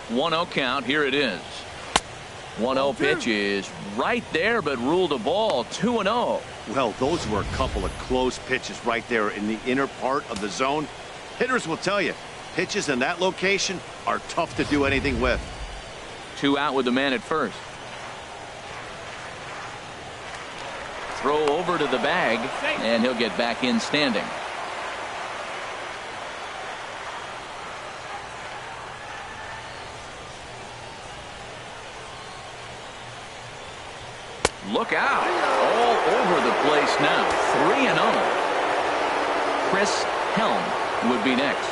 [SPEAKER 1] One-zero count. Here it is. 1-0 pitch is right there, but ruled a ball. 2-0.
[SPEAKER 3] Well, those were a couple of close pitches right there in the inner part of the zone. Hitters will tell you, pitches in that location are tough to do anything with.
[SPEAKER 1] 2 out with the man at first. Throw over to the bag, and he'll get back in standing. Look out. All over the place now. 3-0. Chris Helm would be next.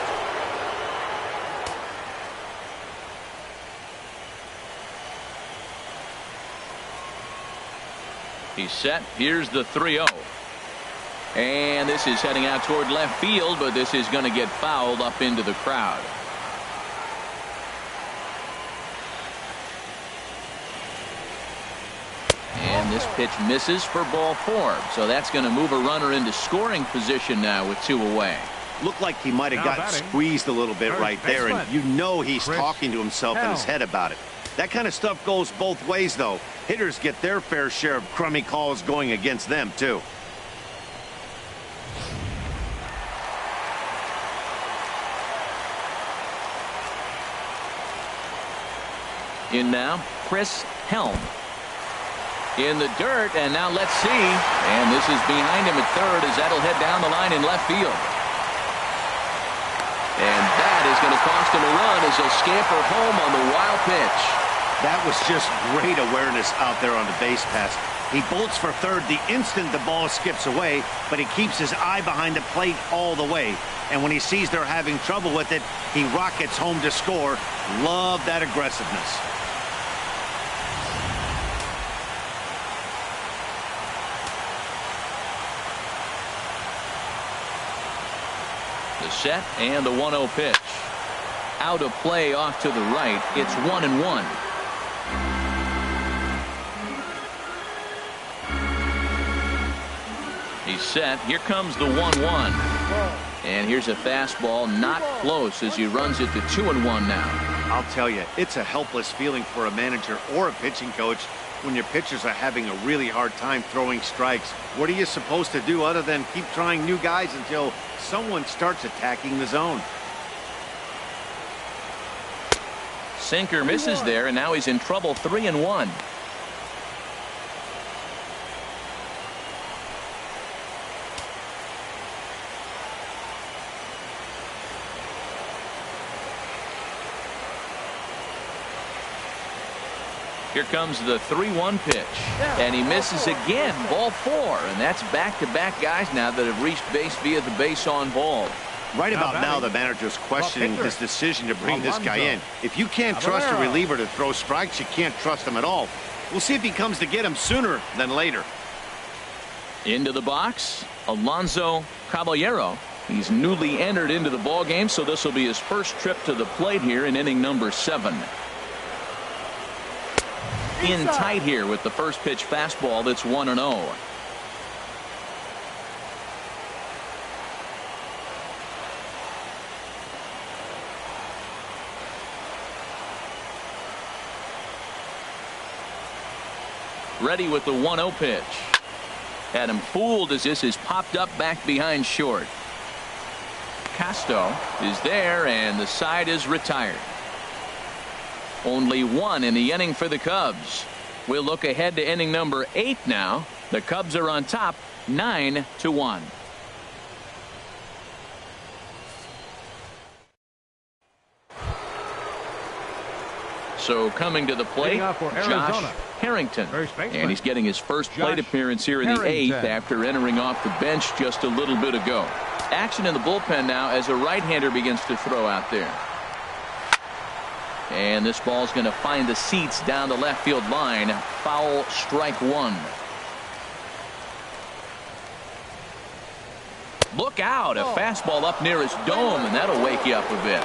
[SPEAKER 1] He's set. Here's the 3-0. And this is heading out toward left field, but this is going to get fouled up into the crowd. And this pitch misses for ball 4. So that's going to move a runner into scoring position now with 2 away.
[SPEAKER 3] Looked like he might have got squeezed a little bit right there, and you know he's talking to himself in his head about it. That kind of stuff goes both ways, though. Hitters get their fair share of crummy calls going against them, too.
[SPEAKER 1] In now, Chris Helm. In the dirt, and now let's see. And this is behind him at third as that'll head down the line in left field. And that is going to cost him a run as he'll scamper home on the wild pitch.
[SPEAKER 3] That was just great awareness out there on the base pass. He bolts for third the instant the ball skips away, but he keeps his eye behind the plate all the way. And when he sees they're having trouble with it, he rockets home to score. Love that aggressiveness.
[SPEAKER 1] The set and the 1-0 pitch. Out of play off to the right. It's 1-1. He's set. Here comes the 1-1. And here's a fastball not close as he runs it to 2-1 now.
[SPEAKER 3] I'll tell you, it's a helpless feeling for a manager or a pitching coach when your pitchers are having a really hard time throwing strikes. What are you supposed to do other than keep trying new guys until someone starts attacking the zone?
[SPEAKER 1] Sinker misses there, and now he's in trouble. 3-1. Here comes the 3-1 pitch, and he misses again. Ball 4, and that's back-to-back guys now that have reached base via the base on ball.
[SPEAKER 3] Right about now, the manager's questioning his decision to bring this guy in. If you can't trust a reliever to throw strikes, you can't trust him at all. We'll see if he comes to get him sooner than later.
[SPEAKER 1] Into the box, Alonso Caballero. He's newly entered into the ball game, so this will be his first trip to the plate here in inning number 7. In tight here with the first pitch fastball. That's 1-0. Ready with the 1-0 pitch. Had him fooled as this is popped up back behind short. Castro is there, and the side is retired. Only 1 in the inning for the Cubs. We'll look ahead to inning number 8 now. The Cubs are on top 9-1. So coming to the plate, Josh Harrington. And he's getting his first plate appearance here in the 8th after entering off the bench just a little bit ago. Action in the bullpen now as a right-hander begins to throw out there. And this ball's going to find the seats down the left field line. Foul, strike one. Look out, a fastball up near his dome, and that'll wake you up a bit.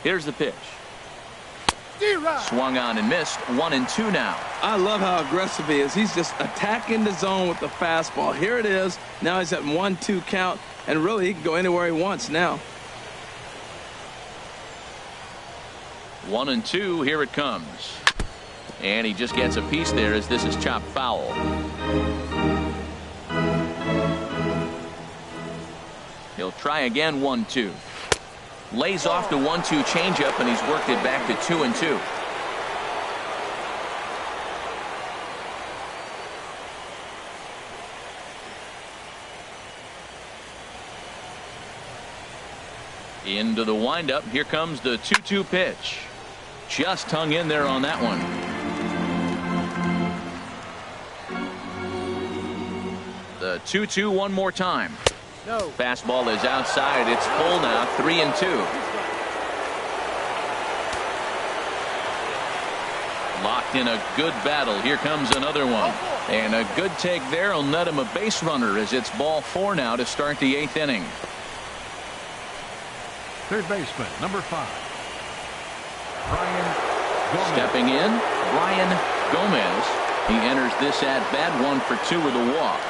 [SPEAKER 1] Here's the pitch. Swung on and missed. 1-2 now.
[SPEAKER 4] I love how aggressive he is. He's just attacking the zone with the fastball. Here it is. Now he's at 1-2 count, and really he can go anywhere he wants now.
[SPEAKER 1] 1-2. Here it comes. And he just gets a piece there as this is chopped foul. He'll try again. 1-2. Lays off the 1-2 changeup, and he's worked it back to 2-2. Into the windup. Here comes the 2-2 pitch. Just hung in there on that one. The 2-2 one more time. No. Fastball is outside. It's full now. 3-2. Locked in a good battle. Here comes another one. And a good take there will net him a base runner as it's ball 4 now to start the 8th inning.
[SPEAKER 2] Third baseman, number 5. Brian Gomez.
[SPEAKER 1] Stepping in, Brian Gomez. He enters this at bat 1 for 2 with a walk.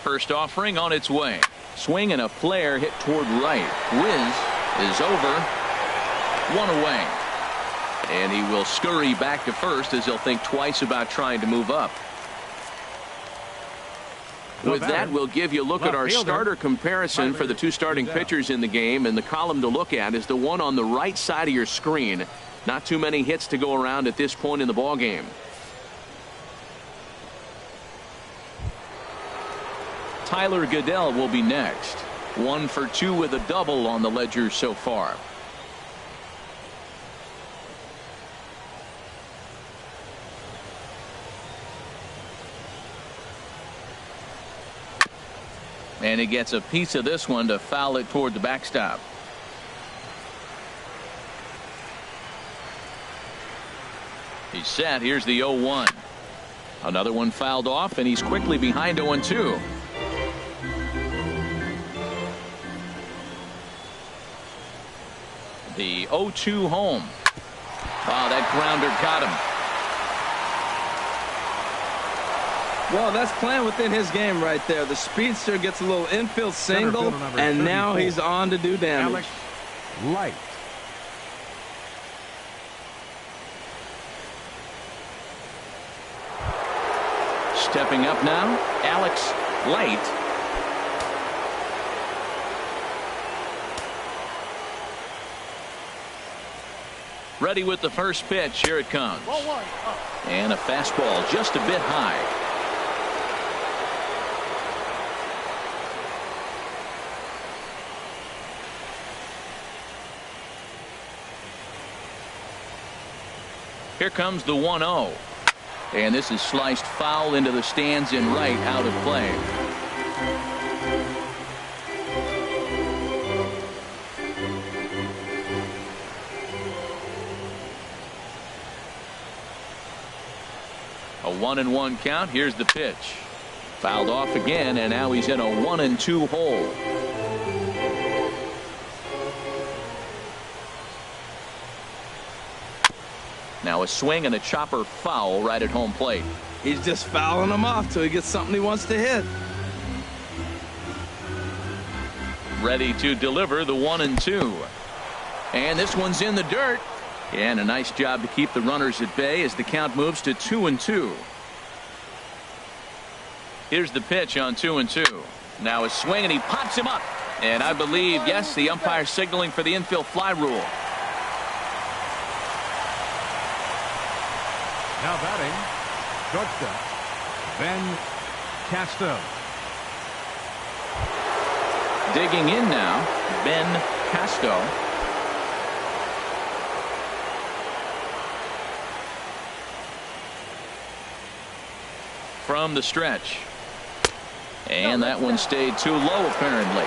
[SPEAKER 1] First offering on its way. Swing and a flare hit toward right. Whiz is over. 1 away. And he will scurry back to first as he'll think twice about trying to move up. With that, we'll give you a look at our starter comparison for the 2 starting pitchers in the game. And the column to look at is the one on the right side of your screen. Not too many hits to go around at this point in the ballgame. Tyler Goodell will be next. 1 for 2 with a double on the ledger so far. And he gets a piece of this one to foul it toward the backstop. He's set. Here's the 0-1. Another one fouled off, and he's quickly behind 0-2. The 0-2 home. Wow, that grounder got him.
[SPEAKER 4] Well, that's playing within his game right there. The speedster gets a little infield single, and now he's on to do damage.
[SPEAKER 2] Alex Light.
[SPEAKER 1] Stepping up now, Alex Light. Ready with the first pitch. Here it comes. And a fastball just a bit high. Here comes the 1-0. And this is sliced foul into the stands in right, out of play. A 1-1 count. Here's the pitch. Fouled off again, and now he's in a 1-2 hole. Now a swing and a chopper foul right at home plate.
[SPEAKER 4] He's just fouling them off till he gets something he wants to hit.
[SPEAKER 1] Ready to deliver the 1-2. And this one's in the dirt. And a nice job to keep the runners at bay as the count moves to 2-2. Here's the pitch on 2-2. Now a swing, and he pops him up. And I believe, yes, the umpire signaling for the infield fly rule.
[SPEAKER 2] Now batting, shortstop, Ben Casto.
[SPEAKER 1] Digging in now, Ben Casto. From the stretch. And that one stayed too low, apparently.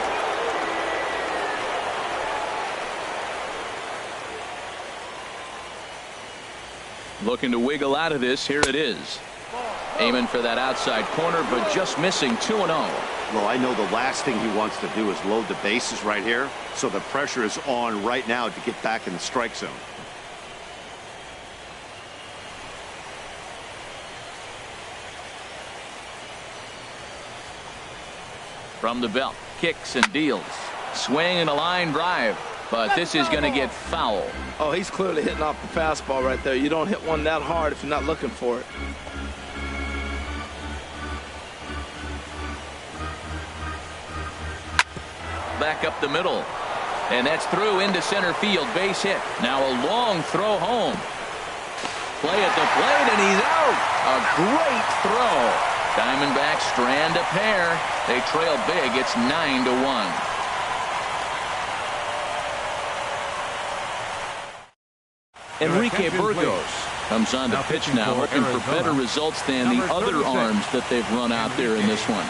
[SPEAKER 1] Looking to wiggle out of this. Here it is. Aiming for that outside corner, but just missing 2-0.
[SPEAKER 3] Well, I know the last thing he wants to do is load the bases right here, so the pressure is on right now to get back in the strike zone.
[SPEAKER 1] From the belt, kicks and deals. Swing and a line drive, but this is going to get foul.
[SPEAKER 4] Oh, he's clearly hitting off the fastball right there. You don't hit one that hard if you're not looking for it.
[SPEAKER 1] Back up the middle, and that's through into center field. Base hit. Now a long throw home. Play at the plate, and he's out. A great throw. Diamondbacks strand a pair. They trail big. It's 9-1. Enrique Burgos comes on to pitch now, looking for better results than the other arms that they've run out there in this one.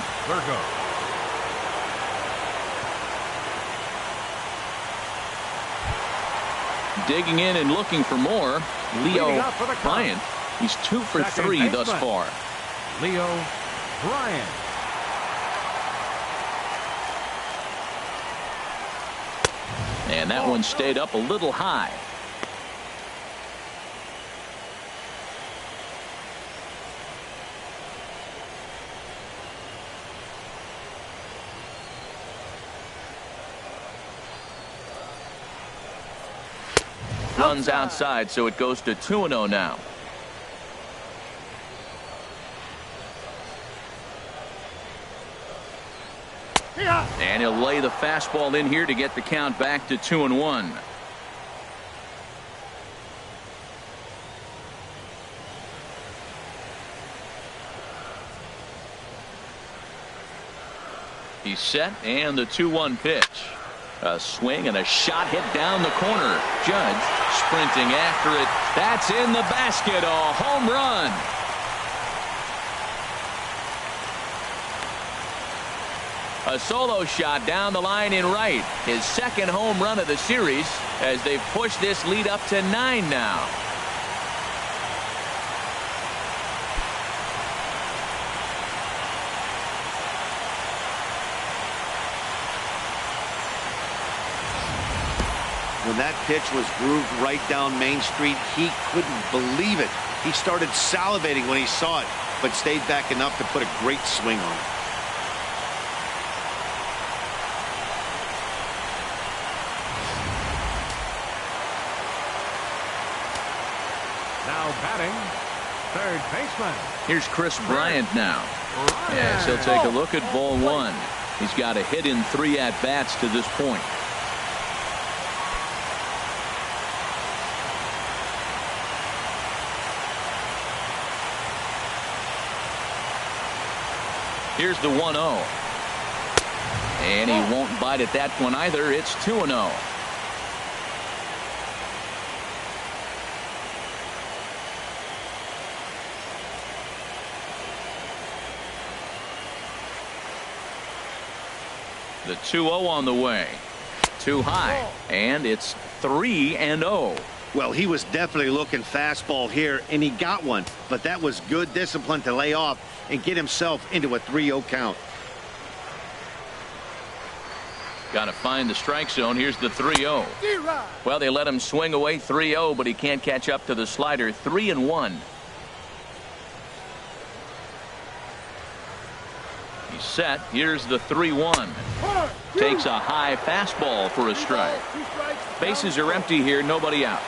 [SPEAKER 1] Digging in and looking for more, Leo Bryant. He's 2 for 3 thus far.
[SPEAKER 2] Leo Bryant.
[SPEAKER 1] And that one stayed up a little high. Runs outside, so it goes to 2-0 now. And he'll lay the fastball in here to get the count back to 2-1. He's set, and the 2-1 pitch. A swing and a shot hit down the corner. Judge sprinting after it. That's in the basket. A home run. A solo shot down the line in right. His second home run of the series as they've pushed this lead up to 9 now.
[SPEAKER 3] When that pitch was grooved right down Main Street, he couldn't believe it. He started salivating when he saw it, but stayed back enough to put a great swing on it.
[SPEAKER 2] Now batting, third baseman.
[SPEAKER 1] Here's Chris Bryant now. Yes, he'll take a look at ball 1. He's got a hit in 3 at-bats to this point. Here's the 1-0. And he won't bite at that one either. It's 2-0. The 2-0 on the way. Too high. And it's 3-0.
[SPEAKER 3] Well, he was definitely looking fastball here, and he got one. But that was good discipline to lay off and get himself into a 3-0 count.
[SPEAKER 1] Got to find the strike zone. Here's the 3-0. Well, they let him swing away 3-0, but he can't catch up to the slider. 3-1. He's set. Here's the 3-1. Takes a high fastball for a strike. Bases are empty here. Nobody out.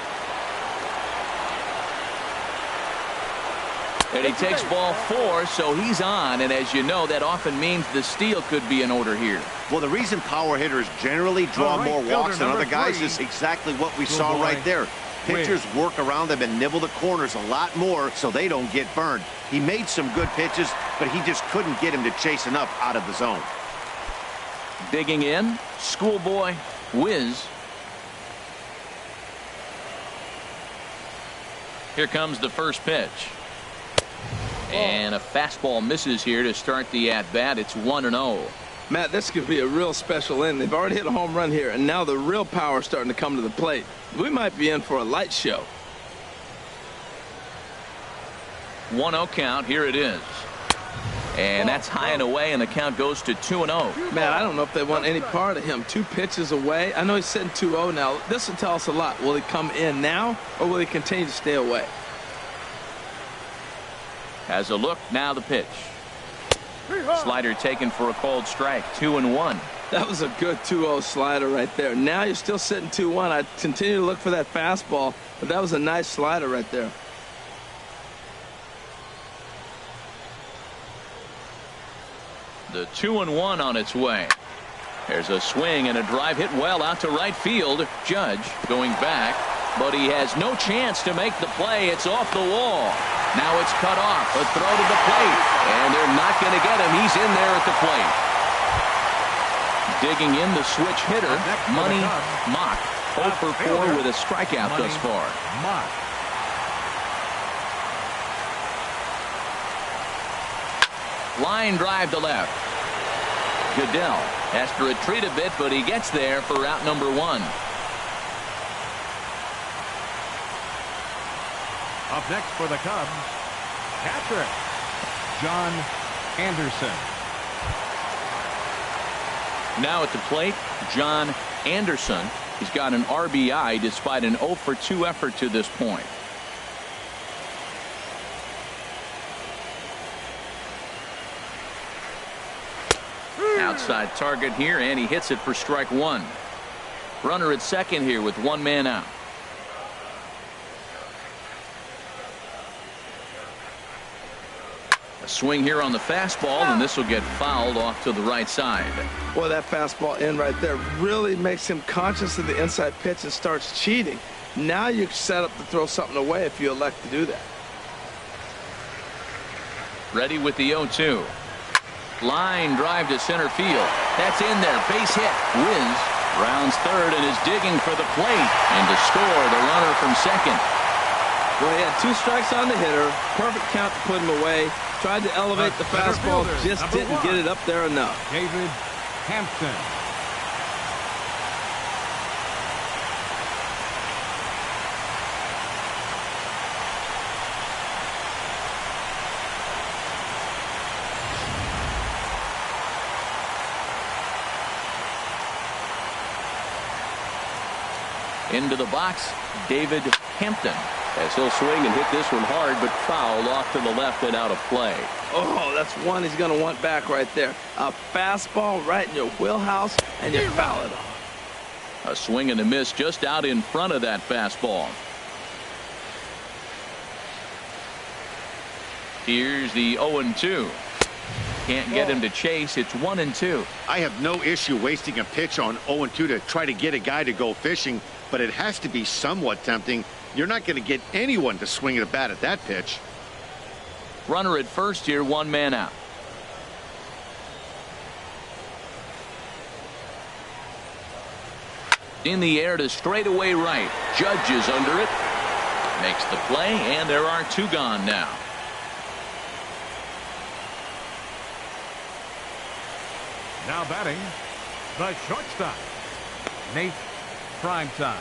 [SPEAKER 1] And he takes ball 4, so he's on. And as you know, that often means the steal could be in order here.
[SPEAKER 3] Well, the reason power hitters generally draw more walks than other guys is exactly what we saw right there. Pitchers work around them and nibble the corners a lot more so they don't get burned. He made some good pitches, but he just couldn't get him to chase enough out of the zone.
[SPEAKER 1] Digging in, Schoolboy Wiz. Here comes the first pitch. And a fastball misses here to start the at-bat. It's 1-0.
[SPEAKER 4] Matt, this could be a real special inning. They've already hit a home run here, and now the real power is starting to come to the plate. We might be in for a light show.
[SPEAKER 1] 1-0 count. Here it is. And that's high and away, and the count goes to 2-0.
[SPEAKER 4] Man, I don't know if they want any part of him. 2 pitches away. I know he's sitting 2-0 now. This will tell us a lot. Will he come in now, or will he continue to stay away?
[SPEAKER 1] Has a look. Now the pitch. Slider taken for a called strike. 2-1.
[SPEAKER 4] That was a good 2-0 slider right there. Now you're still sitting 2-1. I continue to look for that fastball, but that was a nice slider right there.
[SPEAKER 1] The 2-1 on its way. There's a swing and a drive hit well out to right field. Judge going back, but he has no chance to make the play. It's off the wall. Now it's cut off. A throw to the plate, and they're not going to get him. He's in there at the plate. Digging in, the switch hitter, Money Mock. 0 for 4 with a strikeout thus far. Line drive to left. Goodell has to retreat a bit, but he gets there for out number 1.
[SPEAKER 2] Up next for the Cubs, catcher John Anderson.
[SPEAKER 1] Now at the plate, John Anderson. He's got an RBI despite an 0 for 2 effort to this point. Outside target here, and he hits it for strike 1. Runner at second here with 1 man out. A swing here on the fastball, and this will get fouled off to the right side.
[SPEAKER 4] Boy, that fastball in right there really makes him conscious of the inside pitch and starts cheating. Now you're set up to throw something away if you elect to do that.
[SPEAKER 1] Ready with the 0-2. Line drive to center field. That's in there. Base hit. Wiz rounds third and is digging for the plate. And to score, the runner from second.
[SPEAKER 4] Well, he had 2 strikes on the hitter. Perfect count to put him away. Tried to elevate the fastball. Just didn't get it up there enough.
[SPEAKER 2] David Hampton.
[SPEAKER 1] Into the box, David Hampton. As he'll swing and hit this one hard, but fouled off to the left and out of play.
[SPEAKER 4] Oh, that's one he's going to want back right there. A fastball right in your wheelhouse, and you foul it off.
[SPEAKER 1] A swing and a miss just out in front of that fastball. Here's the 0-2. Can't get him to chase. It's 1-2.
[SPEAKER 3] I have no issue wasting a pitch on 0-2 to try to get a guy to go fishing, but it has to be somewhat tempting. You're not going to get anyone to swing at a bat at that pitch.
[SPEAKER 1] Runner at first here, 1 man out. In the air to straightaway right. Judge is under it. Makes the play, and there are 2 gone now.
[SPEAKER 2] Now batting, the shortstop, Nate Primetime.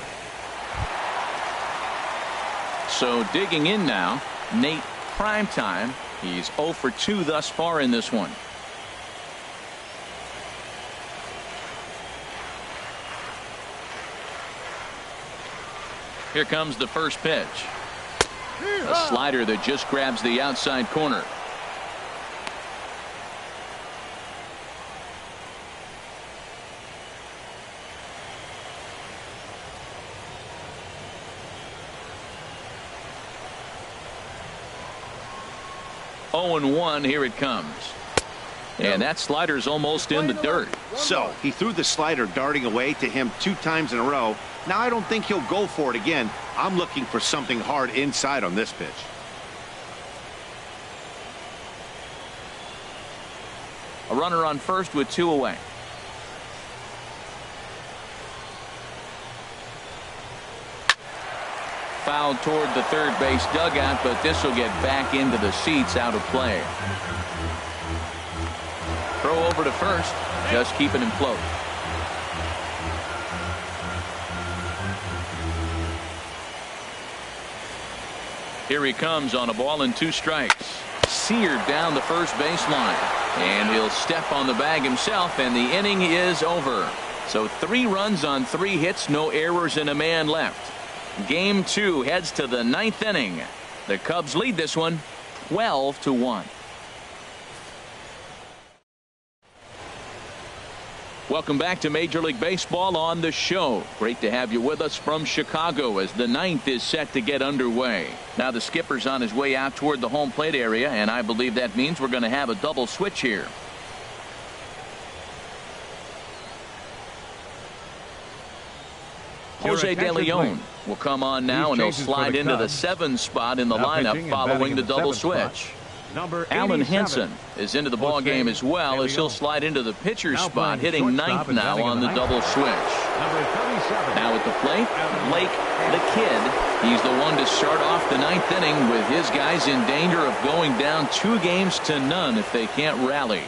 [SPEAKER 1] So digging in now, Nate Primetime. He's 0 for 2 thus far in this one. Here comes the first pitch. A slider that just grabs the outside corner. 0-1. Here it comes. And that slider's almost in the dirt.
[SPEAKER 3] So he threw the slider darting away to him 2 times in a row. Now I don't think he'll go for it again. I'm looking for something hard inside on this pitch.
[SPEAKER 1] A runner on first with 2 away. Foul toward the third base dugout, but this will get back into the seats, out of play. Throw over to first, just keeping him float. Here he comes on a ball and 2 strikes. Seared down the first baseline. And he'll step on the bag himself, and the inning is over. So 3 runs on 3 hits, no errors, and a man left. Game 2 heads to the 9th inning. The Cubs lead this one 12-1. Welcome back to Major League Baseball on the show. Great to have you with us from Chicago as the 9th is set to get underway. Now the skipper's on his way out toward the home plate area, and I believe that means we're going to have a double switch here. Jose De Leon will come on now, and he'll slide into the 7th spot in the lineup following the double switch. Alan Henson is into the ball game as well, as he'll slide into the pitcher's spot, hitting 9th now on the double switch. Now at the plate, Blake the Kid. He's the one to start off the 9th inning, with his guys in danger of going down 2-0 if they can't rally.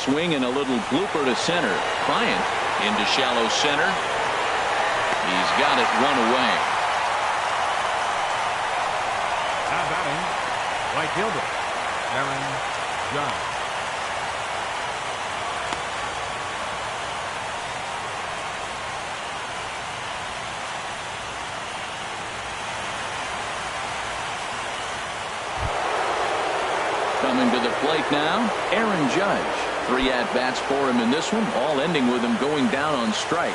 [SPEAKER 1] Swing and a little blooper to center. Bryant into shallow center. He's got it 1 away.
[SPEAKER 2] Now batting, right fielder, Aaron Judge.
[SPEAKER 1] Coming to the plate now, Aaron Judge. 3 at-bats for him in this one, all ending with him going down on strikes.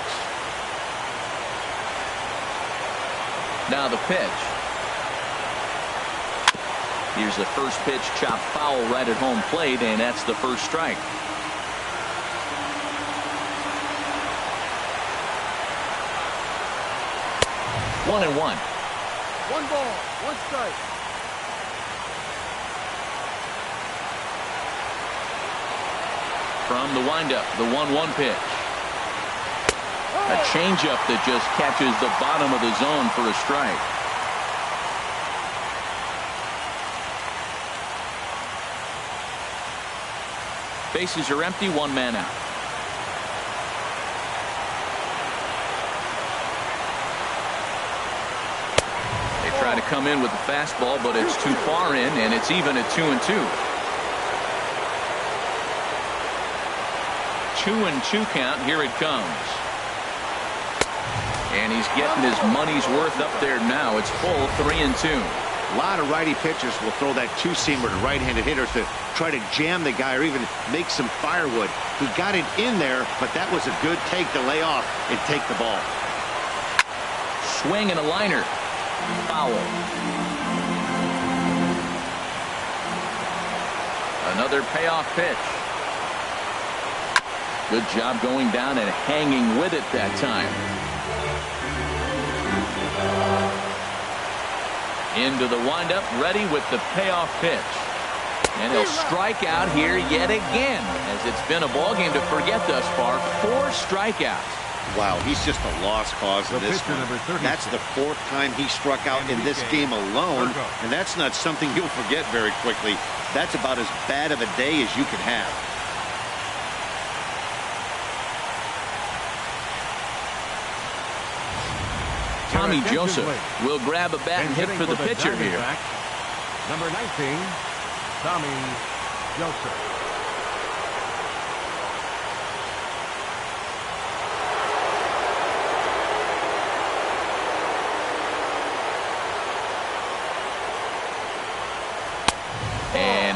[SPEAKER 1] Now the pitch. Here's the first pitch, chopped foul right at home plate, and that's the first strike. One and one.
[SPEAKER 5] 1 ball, 1 strike.
[SPEAKER 1] From the windup, the 1-1 pitch. A changeup that just catches the bottom of the zone for a strike. Bases are empty, 1 man out. They try to come in with the fastball, but it's too far in, and it's even at 2-2. 2-2 count. Here it comes. And he's getting his money's worth up there now. It's full, 3-2.
[SPEAKER 3] A lot of righty pitchers will throw that 2-seamer to right-handed hitters to try to jam the guy or even make some firewood. He got it in there, but that was a good take to lay off and take the ball.
[SPEAKER 1] Swing and a liner. Foul. Another payoff pitch. Good job going down and hanging with it that time. Into the windup, ready with the payoff pitch. And he'll strike out here yet again, as it's been a ball game to forget thus far. 4 strikeouts.
[SPEAKER 3] Wow, he's just a lost cause in this one. That's the 4th time he struck out in this game alone, and that's not something you'll forget very quickly. That's about as bad of a day as you can have.
[SPEAKER 1] Tommy Joseph will grab a bat and hit for the pitcher here.
[SPEAKER 2] Number 19, Tommy Joseph.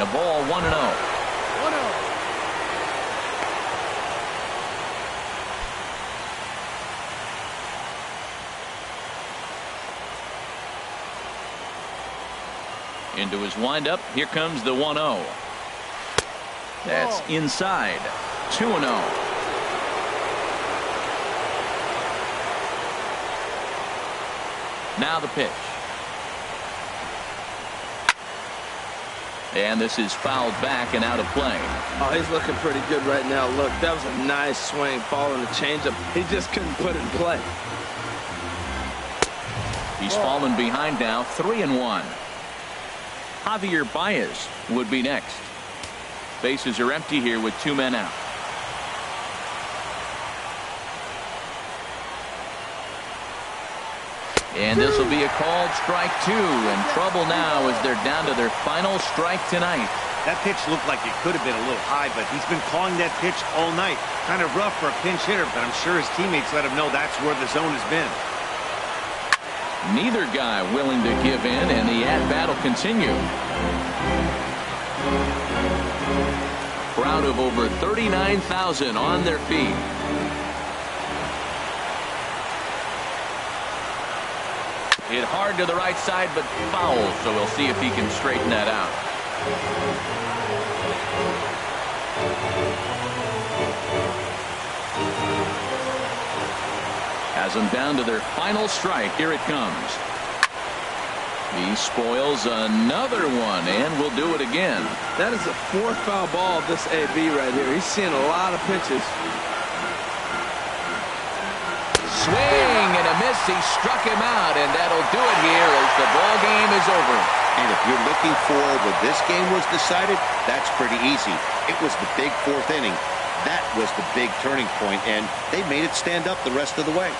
[SPEAKER 1] a ball 1-0.
[SPEAKER 5] 1-0.
[SPEAKER 1] Into his windup. Here comes the 1-0. That's inside. 2-0. Now the pitch. And this is fouled back and out of play.
[SPEAKER 4] Oh, he's looking pretty good right now. Look, that was a nice swing, following the changeup. He just couldn't put it in play.
[SPEAKER 1] He's fallen behind now, 3-1. Javier Baez would be next. Bases are empty here with 2 men out. And this will be a called strike 2, and trouble now as they're down to their final strike tonight.
[SPEAKER 3] That pitch looked like it could have been a little high, but he's been calling that pitch all night. Kind of rough for a pinch hitter, but I'm sure his teammates let him know that's where the zone has been.
[SPEAKER 1] Neither guy willing to give in, and the at-bat will continue. Crowd of over 39,000 on their feet. Hit hard to the right side, but foul, so we'll see if he can straighten that out. Has them down to their final strike. Here it comes. He spoils another one, and will do it again.
[SPEAKER 4] That is the 4th foul ball of this AB right here. He's seeing a lot of pitches.
[SPEAKER 1] Swing and a miss. He struck him out, and that'll do it here as the ball game is over.
[SPEAKER 6] And if you're looking for where this game was decided, that's pretty easy. It was the big 4th inning. That was the big turning point, and they made it stand up the rest of the way.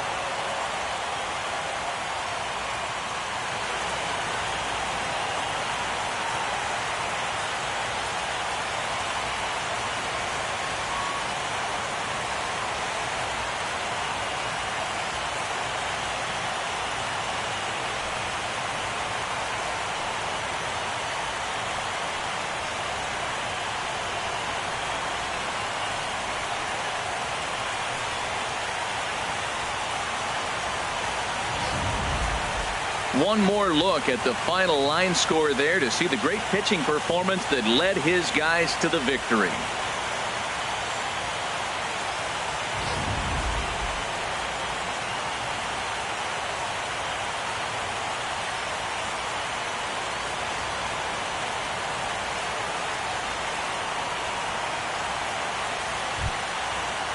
[SPEAKER 1] One more look at the final line score there to see the great pitching performance that led his guys to the victory.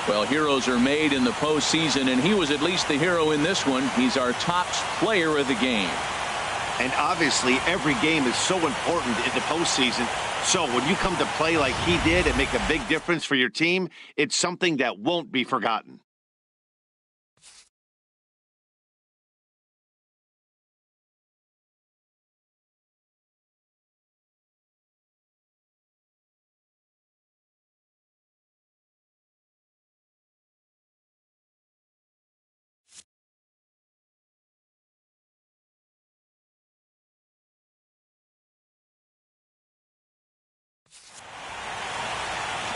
[SPEAKER 1] Well, heroes are made in the postseason, and he was at least the hero in this one. He's our top player of the game.
[SPEAKER 3] And obviously, every game is so important in the postseason. So when you come to play like he did and make a big difference for your team, it's something that won't be forgotten.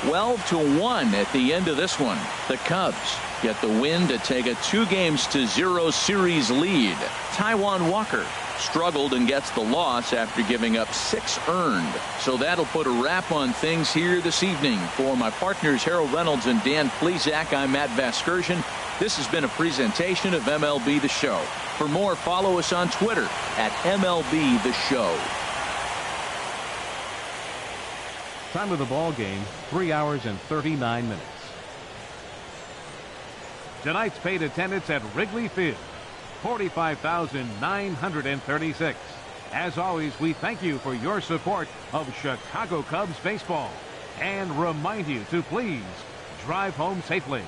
[SPEAKER 1] Well, 12-1 at the end of this one. The Cubs get the win to take a 2-0 series lead. Taijuan Walker struggled and gets the loss after giving up 6 earned. So that'll put a wrap on things here this evening. For my partners Harold Reynolds and Dan Plesac, I'm Matt Vasgersian. This has been a presentation of MLB The Show. For more, follow us on Twitter at MLB The Show.
[SPEAKER 2] Time of the ball game, 3 hours and 39 minutes. Tonight's paid attendance at Wrigley Field, 45,936. As always, we thank you for your support of Chicago Cubs baseball and remind you to please drive home safely.